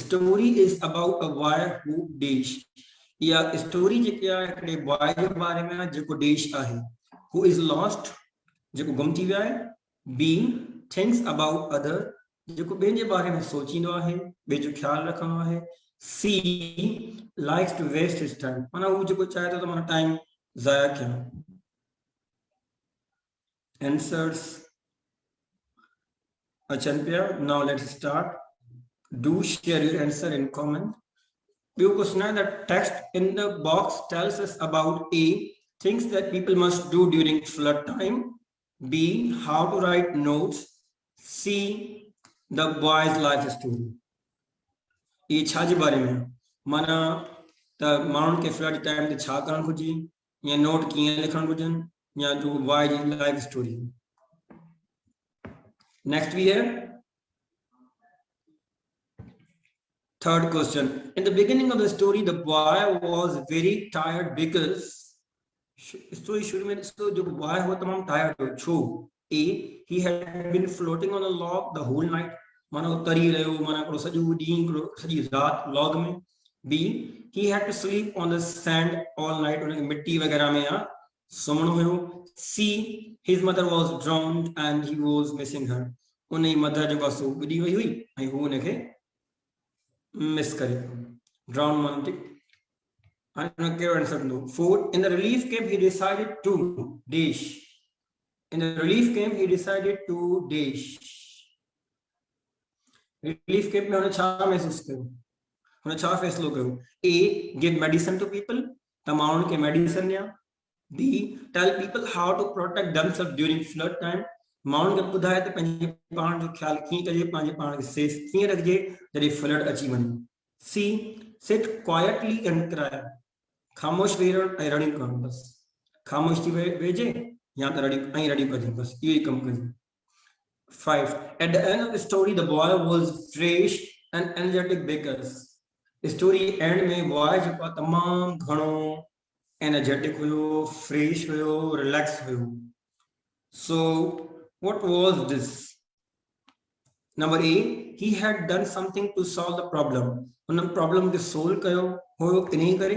story is about a boy who dash या स्टोरी जेकी आहे हिकिड़े बॉय जे बारे में आहे जेको देश आहे हू इज़ लॉस्ट जेको गुम थी वियो आहे बी थिंक्स अबाउट अदर जेको ॿियनि जे बारे में सोचींदो आहे ॿिए जो ख़्यालु रखंदो आहे she likes to waste his time माना हू जेको चाहे थो त माना टाइम ज़ाया कयां आंसर्स अचनि पिया now let's start do share your answer in comment The text in the box tells us about A, things that people must do during flood time, B, how to write notes, C, the boy's life story. ये छा जे बारे में माना त माण्हुनि खे flood time ते छा करणु घुरिजे या नोट कीअं लिखणु घुरिजनि या जो बॉय जी life story next we have Third question. In the beginning of the story, the boy was very tired because story शुरू में तो जो boy हुआ तमाम tired हो छो A he had been floating on a log the whole night माना तरी रहियो माना को सॼो ॾींहुं सॼी रात log में B he had to sleep on the sand all night उनखे मिट्टी वगैरह में या सुम्हणो हुयो C his mother was drowned and he was missing her उनजी मदर जेको सो ॿुॾी वई हुई ऐं हू उनखे मिस करे drown माना I don't care answer no. 4 in the relief camp he decided to dash in the relief camp he decided to dash relief camp में उन्हें छा महसूस कयो उन्हें छा फैसलो कयो A give medicine to people तमाम के medicine या B tell people how to protect themselves during flood time माण्हुनि खे ॿुधाए त पंहिंजे पाण जो ख़्यालु कीअं कजे पंहिंजे पाण खे सेफ कीअं रखिजे जॾहिं फ्लड अची वञे सी सिट क्वाइटली एंड क्राई ख़ामोश वेही रहणु ऐं रड़ियूं करणु बसि ख़ामोश थी वेहिजे या त रड़ियूं कजे बसि इहो ई कमु कजे 5 at the end of the story the boy was fresh and energetic because story and में बॉय जेको आहे तमामु घणो एनर्जेटिक हुयो फ्रेश हुयो रिलैक्स हुयो so what was this number A he had done something to solve the problem उन problem खे सोल्व कयो हुयो इन्ही करे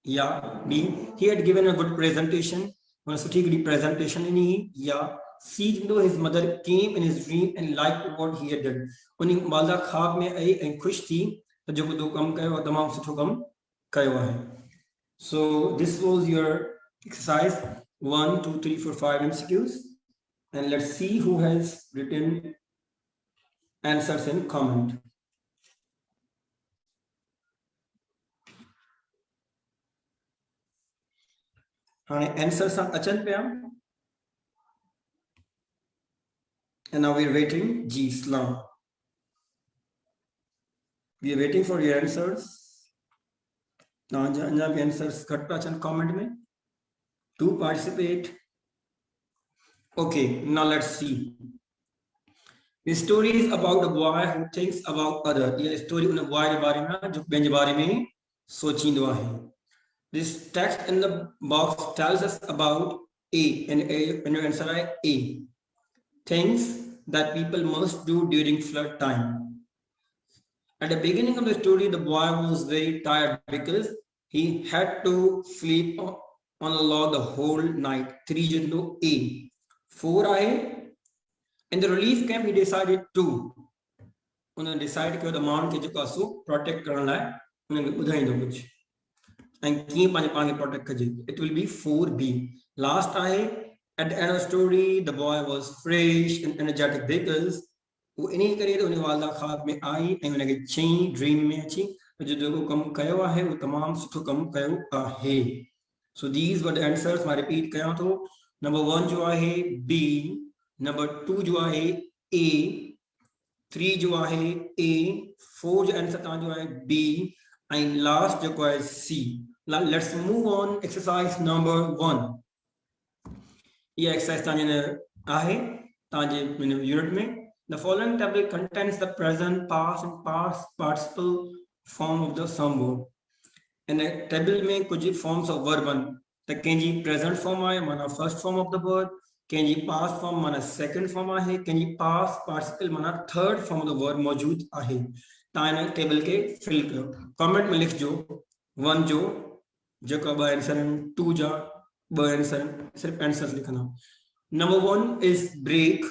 या B he had given a good presentation उन सुठी हिकिड़ी प्रेजेंटेशन ॾिनी या C though his mother came in his dream and liked what he had done उन माला ख्वाब में आई ऐं ख़ुशि थी त जेको तो कमु कयो तमामु सुठो कमु कयो आहे so this was your exercise 1 2 3 4 5 MCQs and let's see who has written answers in comment. हाणे आंसर्स अचनि पिया and now we are waiting. जी सलाम. We are waiting for your answers. Now अञा भी answers घटि पिया अचनि comment में. To participate. Okay, now let's see. The story is about a boy who thinks about other. ये story उन boy के बारे में जो ॿियनि जे बारे में सोचींदो आहे. This text in the box tells us about A, and your answer is A. Things that people must do during flood time. At the beginning of the story, the boy was very tired because he had to sleep on a log the whole night. 3 जिंदो A. 4 आहे. In the relief camp, he decided to. उन्होंने decide किया त माण्हुनि खे जेको आहे protect करण लाइ उन्हनि खे ॿुधाईंदो कुझु ऐं कीअं पंहिंजे पाण खे प्रोटेक्ट कजे. It will be 4B. Last आहे. At the end of the story, the boy was fresh and energetic because वो इन्हीं करे तो उन्हें वालदा ख्वाब में आई ऐं उनखे चई ड्रीम में अची जो जेको कमु कयो आहे वो तमामु सुठो कमु कयो आहे. So these were the answers. मां रिपीट कयां थो. Number 1 जो आहे B, Number 2 जो आहे A, 3 जो आहे A, 4 जो आंसर तव्हांजो आहे B ऐं लास्ट जेको आहे C. Let's move on. Exercise number 1. ये exercise तव्हांजे आहे तव्हांजे यूनिट में. The following table contains the present, past and past participle form of the some verb. In the table में कुछ forms of verb आहिनि. त कंहिंजी present form आहे माना first form of the verb, कंहिंजी past form माना second form आहे, कंहिंजी past participle माना third form of the verb मौजूद आहे. तव्हां हिन टेबल खे फिल कयो. कमेंट में लिखजो 1 जो जेको ॿ आंसर आहिनि, 2 जा ॿ आंसर आहिनि, सिर्फ़ आंसर्स लिखंदा. Number 1 is break.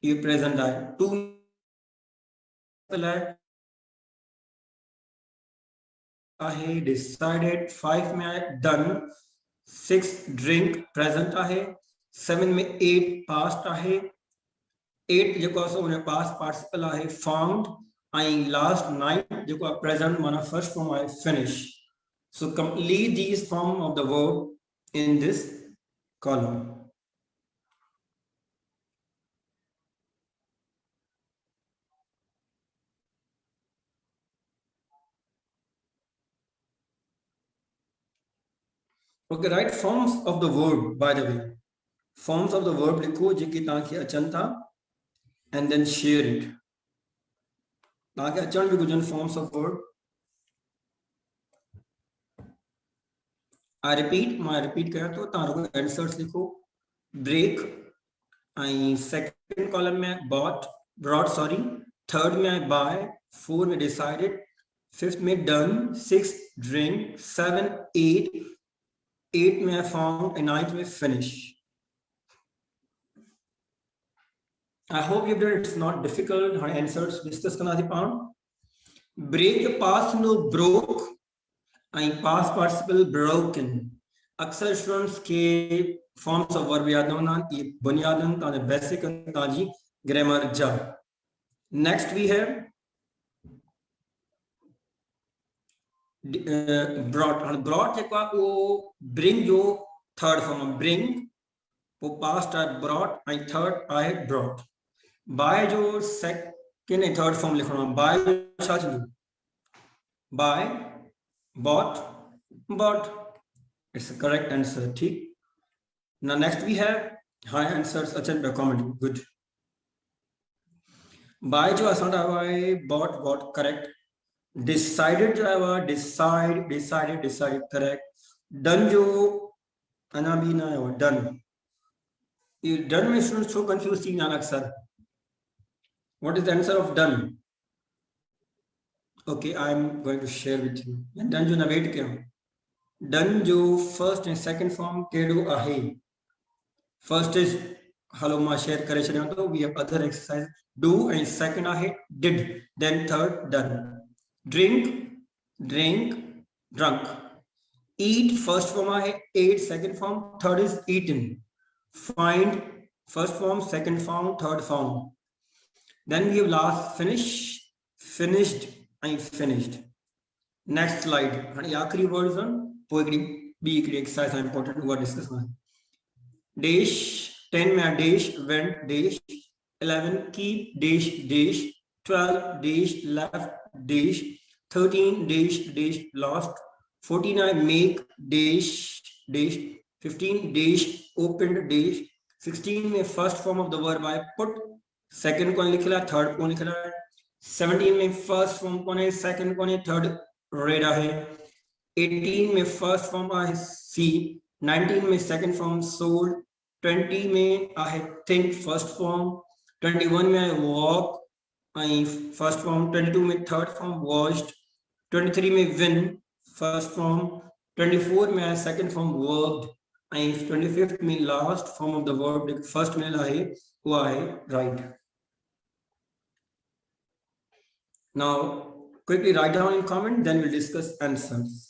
ये प्रेजेंट आहे. 2 आहे decided. 5 में आहे done. 6 drink प्रेजेंट आहे. 7 में 8 past आहे. 8 जेको आहे उन past participle आहे found ऐं लास्ट 9 जेको आहे प्रेजेंट माना फर्स्ट फॉर्म आहे finish. So complete these form of the verb in this column. Okay, right, forms of the verb, by the way. Forms of the verb लिखो जेके तव्हांखे अचनि था and then share it. तव्हांखे अचनि बि घुरिजनि forms of verb. I repeat, मां repeat कयां थो, तव्हां रुगो answers लिखो. Break ऐं second column में brought, sorry. Third में आहे buy, 4 में decided, 5th में done, 6 drink, 7 8 में found and 9 में finish. I hope you've done it. It's not difficult. Our answers discuss करना थी पाण. Break the past no broke and past participle broken. अक्सर स्टूडेंट्स के forms of verb याद न होना. ये बुनियादन ताजे basic ताजी grammar जा. Next we have brought जेको आहे वो bring जो third form bring वो past आहे brought and third आहे brought. Buy जो second and third form लिखना. Buy छा चीज़? Buy, bought. It's the correct answer. ठीक. Now next we have high answers. अचन पे comment. Good. Buy जो असांजा है bought correct. Decided जो है decided correct. Done जो अना भी ना है done. ये done में students so confused थी ना अक्सर. What is the answer of done? Okay, I'm going to share with you. Done जो ना wait क्या? Done जो first and second form केडो आहे. First is hello मां share करे छॾियां तो we have other exercise. Do and second आहे did. Then third done. Drink, drunk. Eat first form आहे ate, second form, third is eaten. Find first form, second form, third form. Then we have last finish, finished and finished. Next slide. आखिरी word पोइ B हिकिड़ी exercise आहे important उहा discuss कयूं dash 10 में dash went dash 11 keep dash dash 12 dash left dash 13 dash dash lost 14 make dash dash 15 dash opened dash 16 में first form of the verb I put second कौन लिख रहा है third कौन लिख रहा है 17 में first form कौन है second कौन है third read है 18 में first form है see 19 में second form sold 20 में I think first form 21 में I walk I first form 22 में third form watched 23 में win first form 24 में I second form worked I 25th में last form of the verb first में है वो है right. Now quickly write down in comment, then we'll discuss answers.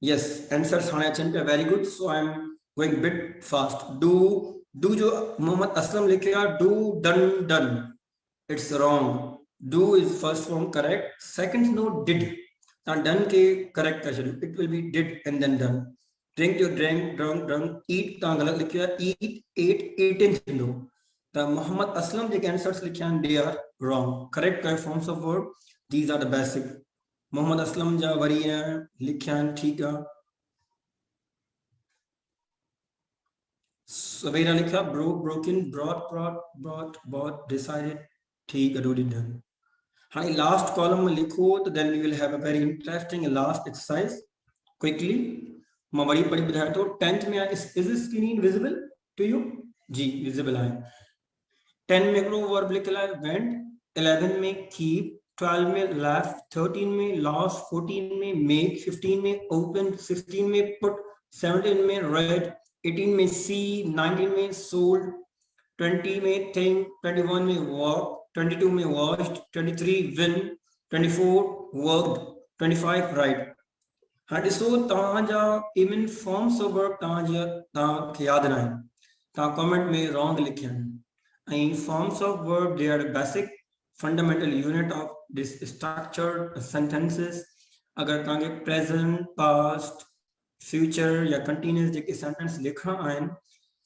Yes, answers very good. So I'm going a bit fast. Do जो मोहम्मद असलम लिखेगा do done. It's wrong. Do is first form correct. Second no did. Now done के correct कर चलो. It will be did and then done. Drink your drunk. Eat ता गलत लिखिया eat ate 18th no. The Mohammad Aslam जो answers लिखिया they are wrong. Correct forms of verb. These are the basic. Mohammad Aslam जा worry लिखिया ठीक है सवेरा लिखा broken brought decided ठीक है already done हाँ last column में लिखो तो then we will have a very interesting last exercise quickly मैं बड़ी बताया तो 10th में is the screen visible to you ji visible है 10 में करो verb लिखा है went 11 में keep 12 में left 13 में lost 14 में make 15 में open 16 में put 17 में read 18 में see 19 में sold 20 में think 21 में walk 22 में watched 23 win 24 worked 25 write हाँ ॾिसो तव्हांजा even forms of verb तव्हांखे यादि न आहिनि तव्हां comment में wrong लिखिया आहिनि ऐं forms of verb they are basic fundamental unit of this structured sentences अगर तव्हांखे present past future या continuous जेके sentence लिखणा आहिनि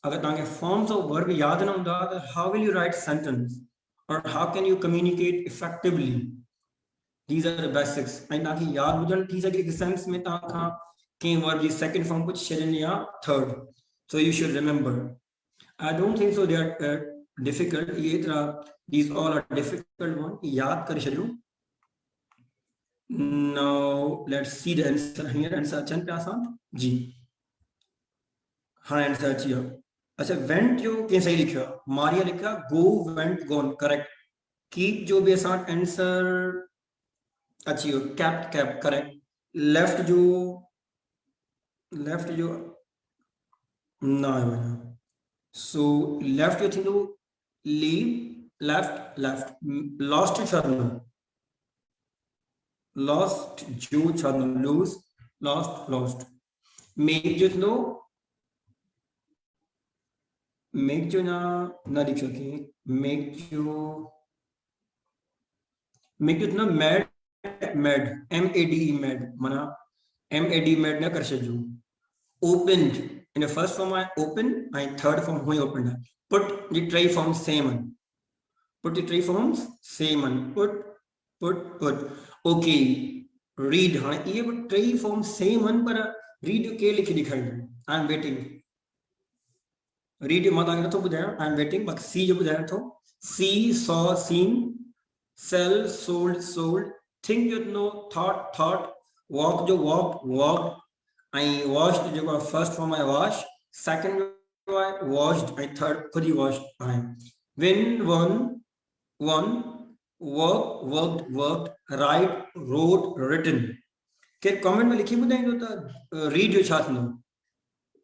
अगर तव्हांखे forms of verb यादि न हूंदा त how will you write sentence or how can you communicate effectively these are the basics ऐं तव्हांखे यादि हुजनि थी सघे कि sense में तव्हां कंहिं verb जी second form कुझु छॾनि या third so you should remember I don't think so they are difficult these all are difficult one याद कर छॾियो now let's see the answer here answer अचनि पिया आसान जी हाँ आंसर अची वियो अच्छा went जो कंहिं सही लिखियो मारिया लिखियो go went gone correct keep जो बि असां आंसर अची वियो kept correct left जो न आयो so left जो थींदो leave left lost छानो lost जो छानो lose lost make जो थींदो make जो ना लिख सके make जो थींदो mad mad माना mad ना कर छॾियो opened in the first form I open and third form हुई opened put the three forms same one put the three forms same one put okay read हाँ ये three forms same one पर read के लिखी दिखाई I am waiting read मां तव्हांखे नथो ॿुधायां I am waiting बाक़ी see जो ॿुधायां थो see saw seen sell sold think जो no thought walk जो walked I washed जो first form I wash second I washed I third खुद ही washed I win won worked write wrote written के comment में लिखी ॿुधाईंदो त read जो छा थींदो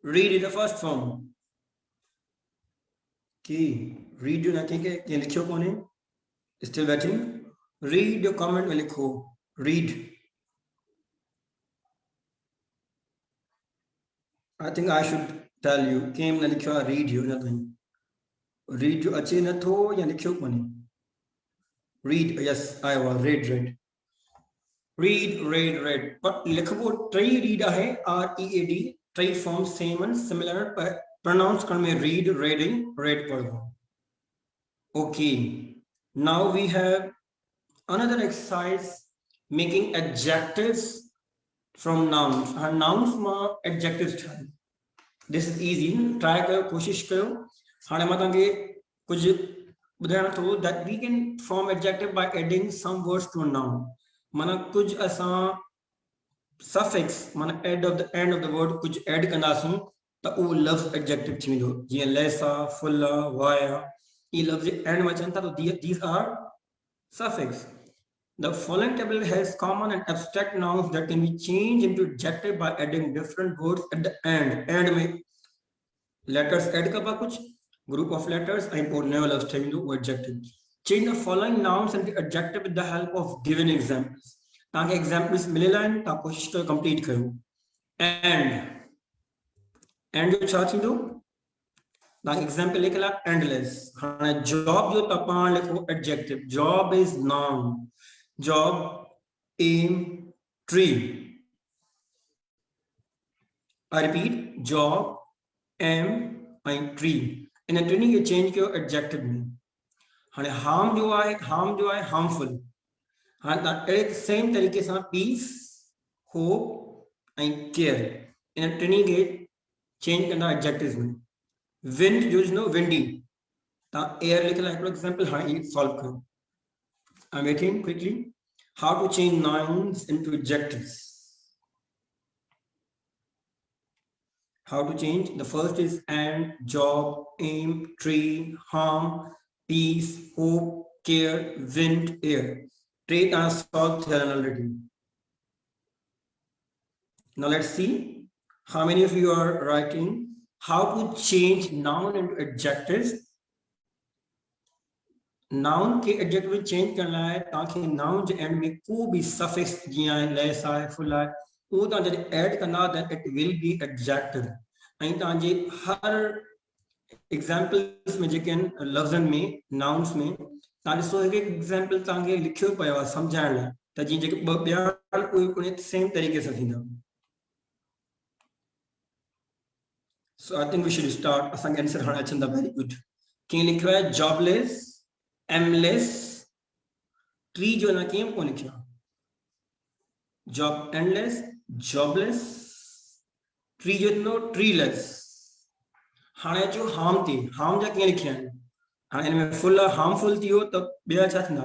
read is the first form की read जो न के लिखियो कोन्हे still waiting read जो comment में लिखो read I think I should tell you came na likhyo read you nothing read you ache na tho ya likhyo kone read, yes, I was read. Read. But लिखबो three read है, READ, three form same and similar, but pronounce कर में read, reading, read पढ़ो. Okay, now we have another exercise, making adjectives from nouns. And nouns में adjectives है. This is easy. Try करो, कोशिश करो. हाणे मां तव्हांखे कुछ ॿुधाइण थो that we can form adjective by adding some words to a noun. माना कुछ असां suffix माना end of the word कुछ add कंदासूं त उहो लफ़्ज़ adjective थी वेंदो. जीअं lessa, fuller, wire, ये लफ़्ज़ end में अचनि था त these are suffix. The following table has common and abstract nouns that can be changed into adjective by adding different words at the end. End में letters add करबा कुछ group of letters and or neo love to adjective. Change the following nouns and the adjective with the help of given examples. ताकि examples मिलेला आहिनि तव्हां कोशिश कयो complete कयो. And जो छा थींदो तव्हां example लिखला endless. हाणे job जो तव्हां लिखो adjective. Job is noun. Job, aim, tree. I repeat, job, aim, and tree. In a training you change your adjective में. हाणे harm जो है harmful. हाणे एक same तरीके से peace, hope, and care. In a training you change करना adjectives में. Wind जो है windy. ता air लिखला एक example हाणे solve करो. I'm waiting quickly. How to change nouns into adjectives. How to change? The first is and, job, aim, tree, harm, peace, hope, care, wind, air. Trait are solved here already. Now let's see how many of you are writing how to change noun into adjectives. Noun के adjective में change करना है ताकि noun के end में कोई भी suffix जिया है, less है, full है, वो तां जब add करना then it will be adjective. ऐं तां जे हर examples में जेके लफ्ज़न में nouns में तां ॾिसो एक example तांखे लिखियो पियो आहे समझाइण लाइ त जीअं जेके ॿिया उन सेम तरीके सां थींदा. So I think we should start. असांखे आंसर हाणे अचनि था. Very good. कीअं लिखियो आहे jobless, aimless, tree जो ना कीअं कोन लिखियो. Job endless, jobless, tree जो नो treeless. हाणे जो harm थी harm जा कीअं लिखिया आहिनि. हाणे इनमें full harmful थियो त ॿिया छा थींदा.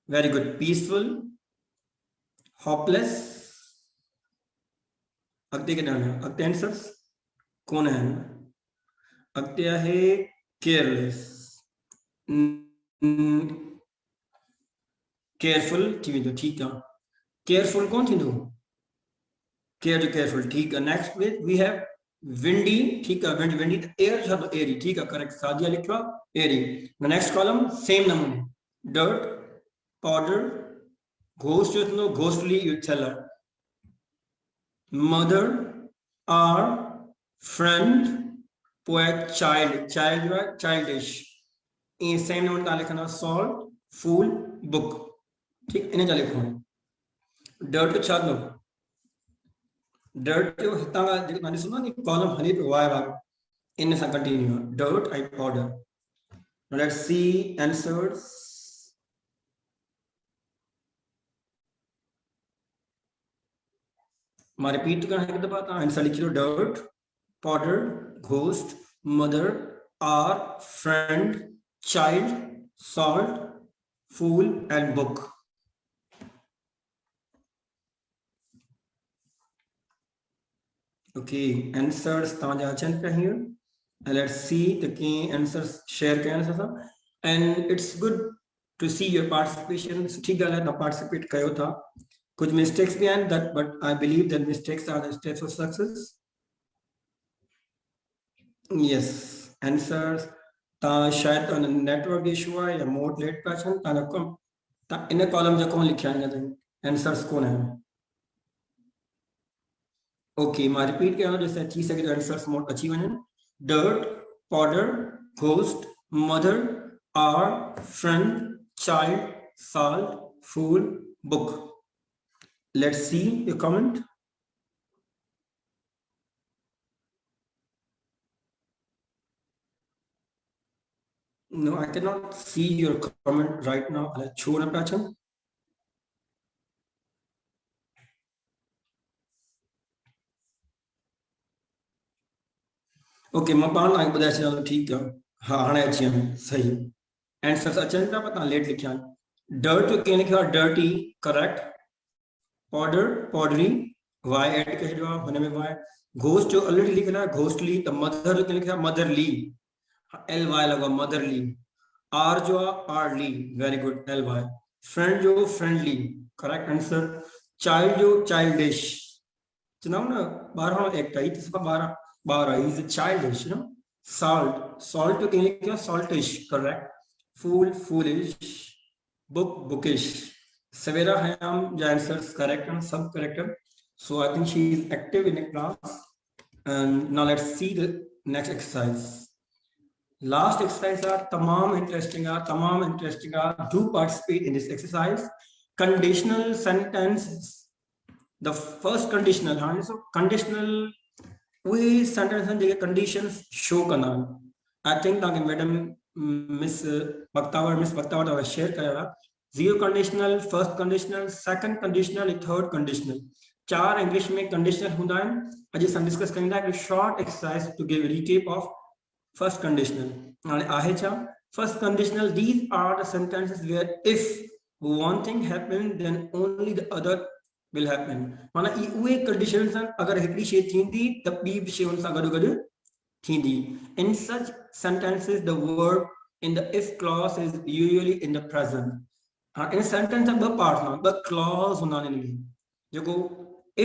Very good. Peaceful, hopeless. अॻिते केॾा आहिनि अॻिते आंसर्स कोन आहिनि. अॻिते आहे careless. Careful थी वेंदो. ठीकु आहे. Careful कौन थींदो. Care जो careful. ठीक है. Next we have windy. ठीक है. windy air छा तो airy. ठीक है. correct. सादिया लिखो airy. The next column same नमूने. Dirt, powder, ghost जो थींदो ghostly you tell her. Mother, are, friend, poet, child जो है childish. ये same नमूने का लिखना salt, fool, book. ठीक इन्हें चले लिखो. Dirt छा दो. Dirt जो हितां का जेको मैंने सुना नी कॉलम हली पे वाई वाई इन सां continue. Dirt I powder. Now let's see answers. मैं रिपीट करना है एक दफा. आंसर लिख लो. Dirt, powder, ghost, mother, are, friend, child, salt, fool, and book. Okay, answers ताजा अचन पे here. And let's see the key answers share करें साथ. And it's good to see your participation. ठीक गल है ना participate कयो था. कुछ mistakes भी हैं that, but I believe that mistakes are the steps of success. Yes, answers ता शायद network issue है या more late person ता न कम ता इन column जो कौन लिखा है ना answers कौन है. Okay, मैं repeat कर रहा हूँ जैसे अच्छी से answers more अच्छी बने. Dirt, powder, ghost, mother, are, friend, child, salt, food, book. Let's see your comment. No, I cannot see your comment right now. Let's show a pattern. Okay, मां पाण तव्हांखे ॿुधाए छॾियां ठीकु आहे हा हाणे अची विया सही आंसर्स अचनि था पर तव्हां लेट लिखिया आहिनि डर्ट जो कंहिं लिखियो आहे dirty correct powder powdery Y add करे छॾियो आहे हुन में वाई घोस्ट जो ऑलरेडी लिखियल आहे घोस्टली त मदर जो कंहिं लिखियो आहे मदरली एल वाई लॻो आहे मदरली आर जो आहे आरली very good L Y friend जो फ्रेंडली करेक्ट आंसर चाइल्ड जो चाइल्डिश चवंदा न ॿारहों एक्ट आहे त सभु ॿारहं Bara is a childish, you know. Salt to English, saltish, correct. Fool, foolish. Book, bookish. Savera Hayam, the answers correct and sub correct. So I think she is active in the class. And now let's see the next exercise. Last exercise are tamam interesting are do participate in this exercise. Conditional sentences. The first conditional, so conditional we sentence and conditions show kanan I think that madam miss Bhaktawar share karela zero conditional first conditional second conditional third conditional चार English में conditional hunda hain अॼु असां discuss करेंगे एक short exercise to give a recap of first conditional हाणे आहे छा first conditional these are the sentences where if one thing happens then only the other will happen माना उहे कंडीशंस अगर हिकड़ी शे थींदी त ॿी बि शे उन सां गॾु थींदी in such sentences the verb in the if clause is usually in the present in sentence जा ॿ पार्ट ना ॿ क्लॉज हूंदा आहिनि इनमें जेको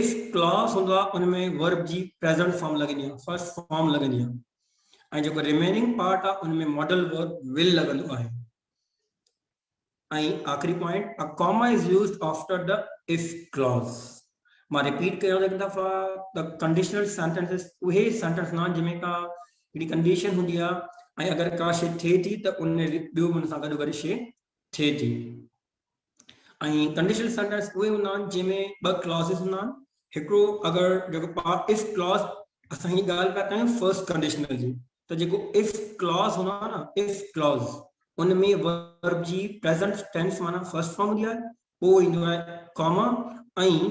if clause हूंदो आहे उन में verb जी प्रेजेंट फॉर्म लॻंदी आहे फर्स्ट फॉर्म लॻंदी आहे ऐं जेको रिमेनिंग पार्ट आहे उन में मॉडल वर्ब will लॻंदो आहे ऐं आखिरी point a comma is used after the if clause मां रिपीट कयो एक दफ़ा the conditional sentences उहे सेंटेंस ना जंहिंमें का हिकड़ी कंडीशन हूंदी आहे ऐं अगर का शे थिए थी त उन ॿियो उन सां गॾु शे थिए थी ऐं कंडीशनल सेंटेंस उहे हूंदा आहिनि जंहिंमें ॿ क्लॉज़ेस हूंदा आहिनि हिकिड़ो अगर जेको if clause असां ही ॻाल्हि पिया कयूं फर्स्ट कंडीशनल जी त जेको if clause हूंदो आहे न if clause उनमें वर्ब जी प्रेजेंट टेंस माना फर्स्ट फॉर्म हूंदी आहे पोइ ईंदो आहे कॉमा ऐं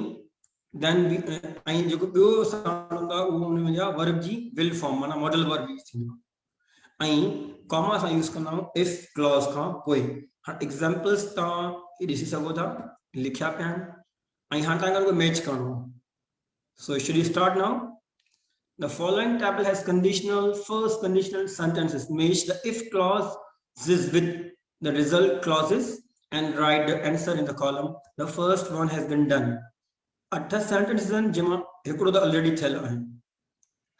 देन ऐं जेको ॿियो साउंड हूंदो आहे उहो उनमें जा वर्ब जी विल फॉर्म माना मॉडल वर्ब यूज़ थींदो आहे ऐं कॉमा असां यूज़ कंदा आहियूं इफ क्लॉज खां पोइ हाणे एग्जांपल्स तव्हां ॾिसी सघो था लिखिया पिया आहिनि ऐं हाणे तव्हांखे मैच करणो आहे so should you start now The following table has first conditional sentences. Match the if clause with the result clauses and write the answer in the column. The first one has been done. 8 sentences in jama hikdo da already thela hai.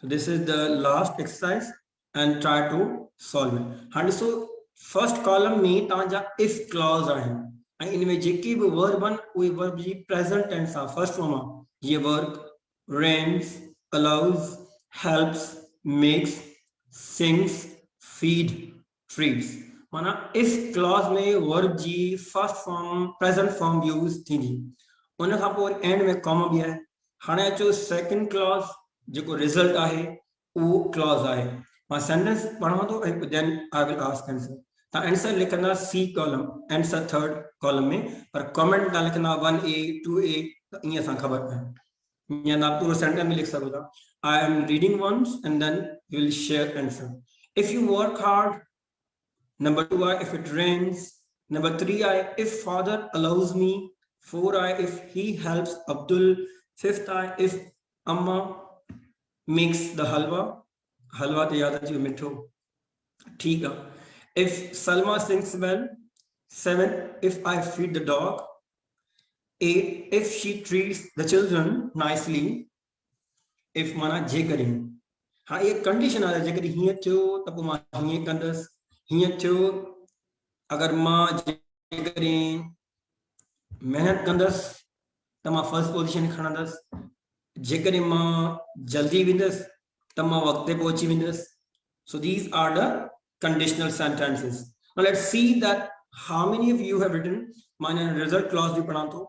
So this is the last exercise and try to solve it. And so first column में ताजा if clause आए हैं इनमें जेके भी verb बन वो verb जी present tense आ first form आ ये work rains allows helps makes sings feed treats माना if clause में verb जी first form present form use थींदी उन खां पोइ end में comma भी है हाणे अचो second clause जेको result आहे वो clause आहे मां sentence पढ़ां थो then I will ask answer ता आंसर लिखंदा C column answer third column में पर comment ता लिखंदा 1A 2A त ईअं असां ख़बर पए या ना पूरा सेंटेंस में लिख सको था I am reading once and then you will share answer if you work hard number 2 I if it rains number 3 I if father allows me 4 I if he helps Abdul 5th I if amma makes the halwa तो याद है मिठो ठीक है if Salma sings well 7 if I feed the dog 8 if she treats the children nicely if माना जे करें हाँ ये कंडीशन आ जे करें हियर थियो त पोइ मां हियर कंदस हियर थियो अगर मां जे करें मेहनत कंदस त मां फर्स्ट पोजीशन खणंदस जे करें मां जल्दी विंदस त मां वक्त पे पहुंची विंदस so these are the conditional sentences now let's see that how many of you have written माने result clause भी पढ़ा तो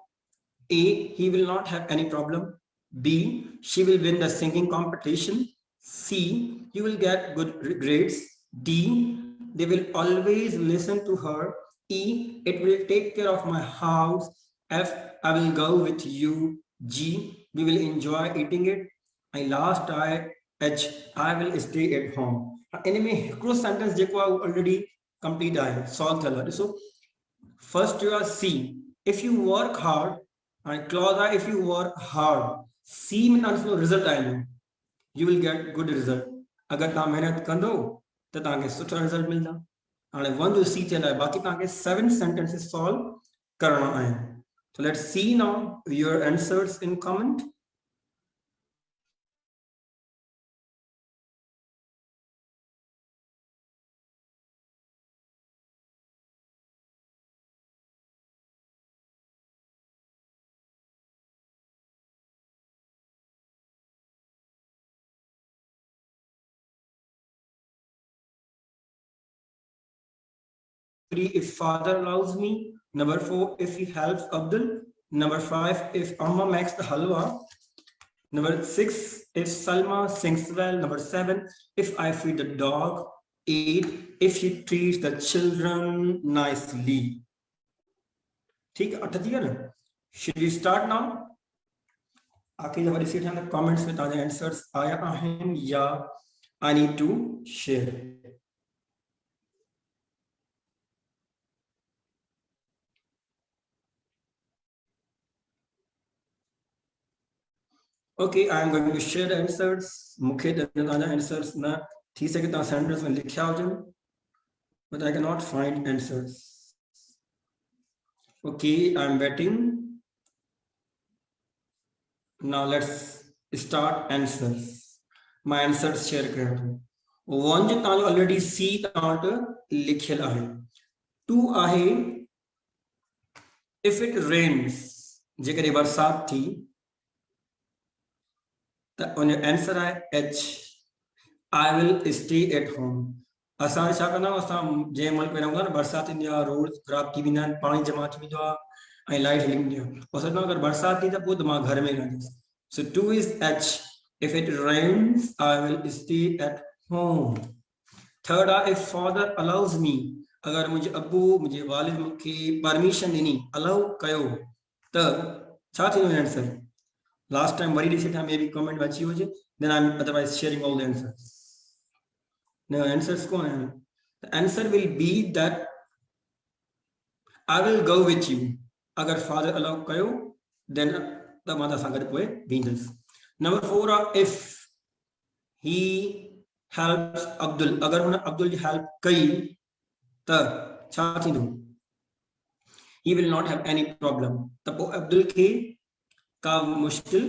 A, he will not have any problem. B, she will win the singing competition. C, you will get good grades. D, they will always listen to her. E, it will take care of my house. F, I will go with you. G, we will enjoy eating it. And last I, H, I will stay at home. Anyway, cross sentence जेको आहे already complete आहे, solve थियल आहे. ॾिसो, first you are C. If you work hard, and clause आहे if you work hard. C means result आएंदो. You will get good result. अगर तव्हां मेहनत कंदो त तव्हांखे सुठा रिजल्ट मिलंदा. हाणे 1 जो C थियल आहे, बाक़ी तव्हांखे 7 sentences solve करणा आहिनि. So let's see now your answers in comment. Three, if father allows me. Number 4, if he helps Abdul. Number 5, if Amma makes the halwa. Number 6, if Salma sings well. Number 7, if I feed the dog. 8, if she treats the children nicely. ठीक है, 8 दिया ना. Should we start now? आखिर जब receipt है comments में ताजे answers आया हैं या I need to share. Okay, I am going to share the answers. मुख्य ताजा आंसर्स ना थी सके ता सेंटेंस में लिखा हो जाए, but I cannot find answers. Okay, I am waiting. Now let's start answers. My answers share कर दूँ. 1 जो ताजा already C ताट लिखे ला है. 2 आहे if it rains, जेकर बरसात थी तो उन्हें आंसर है H, I will stay at home. असां छा कंदा आहियूं, असां जंहिं मुल्क में रहूं था न बरसात ईंदी आहे, रोड ख़राब थी वेंदा आहिनि, पाणी जमा थी वेंदो आहे ऐं लाइट हली वेंदी आहे, पोइ सोचंदा आहियूं अगरि बरसात थी त पोइ त मां घर में रहंदुसि. So 2 is H, if it rains I will stay at home. Third आहे if father allows me, अगरि मुंहिंजे अबू मुंहिंजे वालिद मूंखे परमिशन ॾिनी, अलाउ कयो त छा थींदो आंसर. Last time वरी ॾिसी था maybe comment में अची हुजे, then I'm otherwise sharing all the answers. No answers कौन है? The answer will be that I will go with you. अगर father allow कयो then the माता सां गॾु पोइ वेंदुसि. Number 4 if he helps Abdul, अगर हुन अब्दुल जी help कई त छा थींदो? He will not have any problem. त पोइ अब्दुल खे का मुश्किल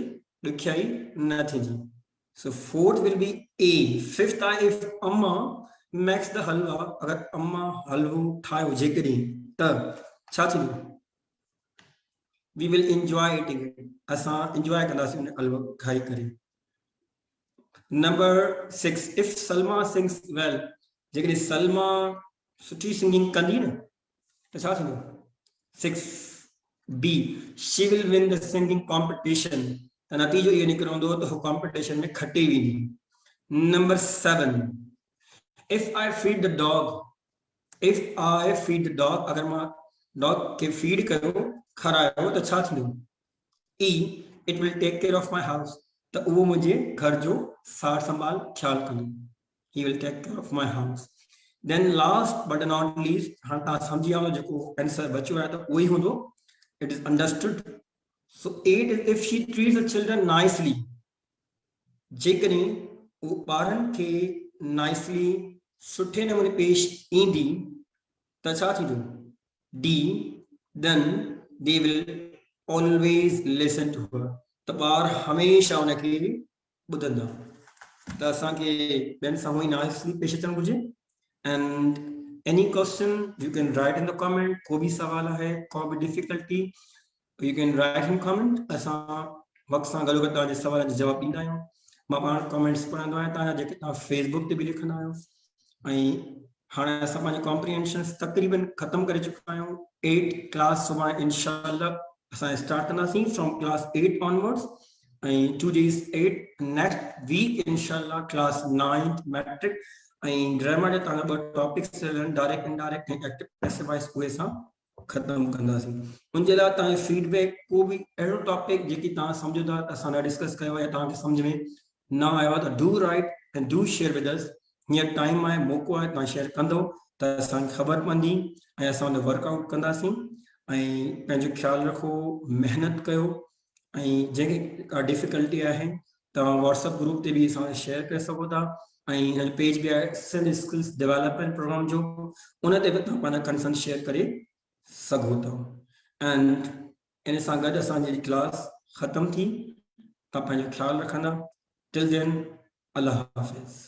ॾुखियाई न थींदी. So 4th will be A. 5th if Amma makes the halwa, अगर अम्मा हलवो ठाहियो जेकॾहिं त छा थींदो? We will enjoy eating it. असां enjoy कंदासीं उन हलवो खाई करे. Number 6 if Salma sings well, जेकॾहिं सलमा सुठी सिंगिंग कंदी न त छा थींदो? 6 B, she will win the singing competition. त नतीजो ये निकिरंदो त हो competition में खटी वेंदी. Number 7 if I feed the dog, if I feed the dog, अगर मां dog के feed कयो खारायो त छा थींदो? E, it will take care of my house. त उहो मुंहिंजे घर जो सार संभाल ख्याल कंदो. He will take care of my house. Then last but not least, हाणे तव्हां सम्झी विया जेको आंसर बचियो आहे त उहो ई हूंदो. It is understood. So 8 is if she treats the children nicely. जेकॾहिं वो ॿारनि खे nicely सुठे नमूने पेश ईंदी त छा थींदो? D, then they will always listen to her. त ॿार हमेशा उनखे ॿुधंदा. त असांखे ॿियनि सां उहो nicely पेश अचणु घुरिजे. And any question you can write in the comment. को भी सवाल है, को भी difficulty, you can write in comment. असां वक्त सां गॾो गॾु तव्हांजे सवालनि जो जवाब ॾींदा आहियूं. मां पाण कमेंट्स पढ़ंदो आहियां तव्हांजा जेके तव्हां फेसबुक ते बि लिखंदा आहियो ऐं हाणे असां पंहिंजी कॉम्प्रिहेंशन तक़रीबन ख़त्म करे चुका आहियूं 8 क्लास सुभाणे इंशाल्लाह असां स्टार्ट कंदासीं फ्रॉम क्लास 8 ऑनवर्ड्स ऐं 2 days 8 नेक्स्ट वीक इंशाल्लाह क्लास 9 मैट्रिक ऐं ग्रामर जा तव्हां ॿ टॉपिक्स डायरेक्ट इनडायरेक्ट ऐं एक्टिव पैसिव वॉइस उहे असां ख़त्म कंदासीं उनजे लाइ तव्हांजो फीडबैक को बि अहिड़ो टॉपिक जेकी तव्हां सम्झो था असां डिस्कस कयो या तव्हांखे सम्झ में न आयो आहे त do right and do share with us हीअं टाइम आहे मौक़ो आहे तव्हां शेयर कंदो त असांखे ख़बर पवंदी ऐं असां हुन वर्कआउट कंदासीं ऐं पंहिंजो ख़्यालु रखो महिनत कयो ऐं जंहिंखे का डिफिकल्टी आहे तव्हां व्हाट्सएप ग्रुप ते बि असां शेयर करे सघो था ऐं हिन पेज बि आहे स्किल्स डेवलपमेंट प्रोग्राम जो उन ते बि तव्हां पंहिंजा कंसर्न शेयर करे सघो था एंड इन सां गॾु असांजी क्लास ख़तम थी तव्हां पंहिंजो ख़्यालु रखंदा टिल देन अल्लाह हाफ़िज़।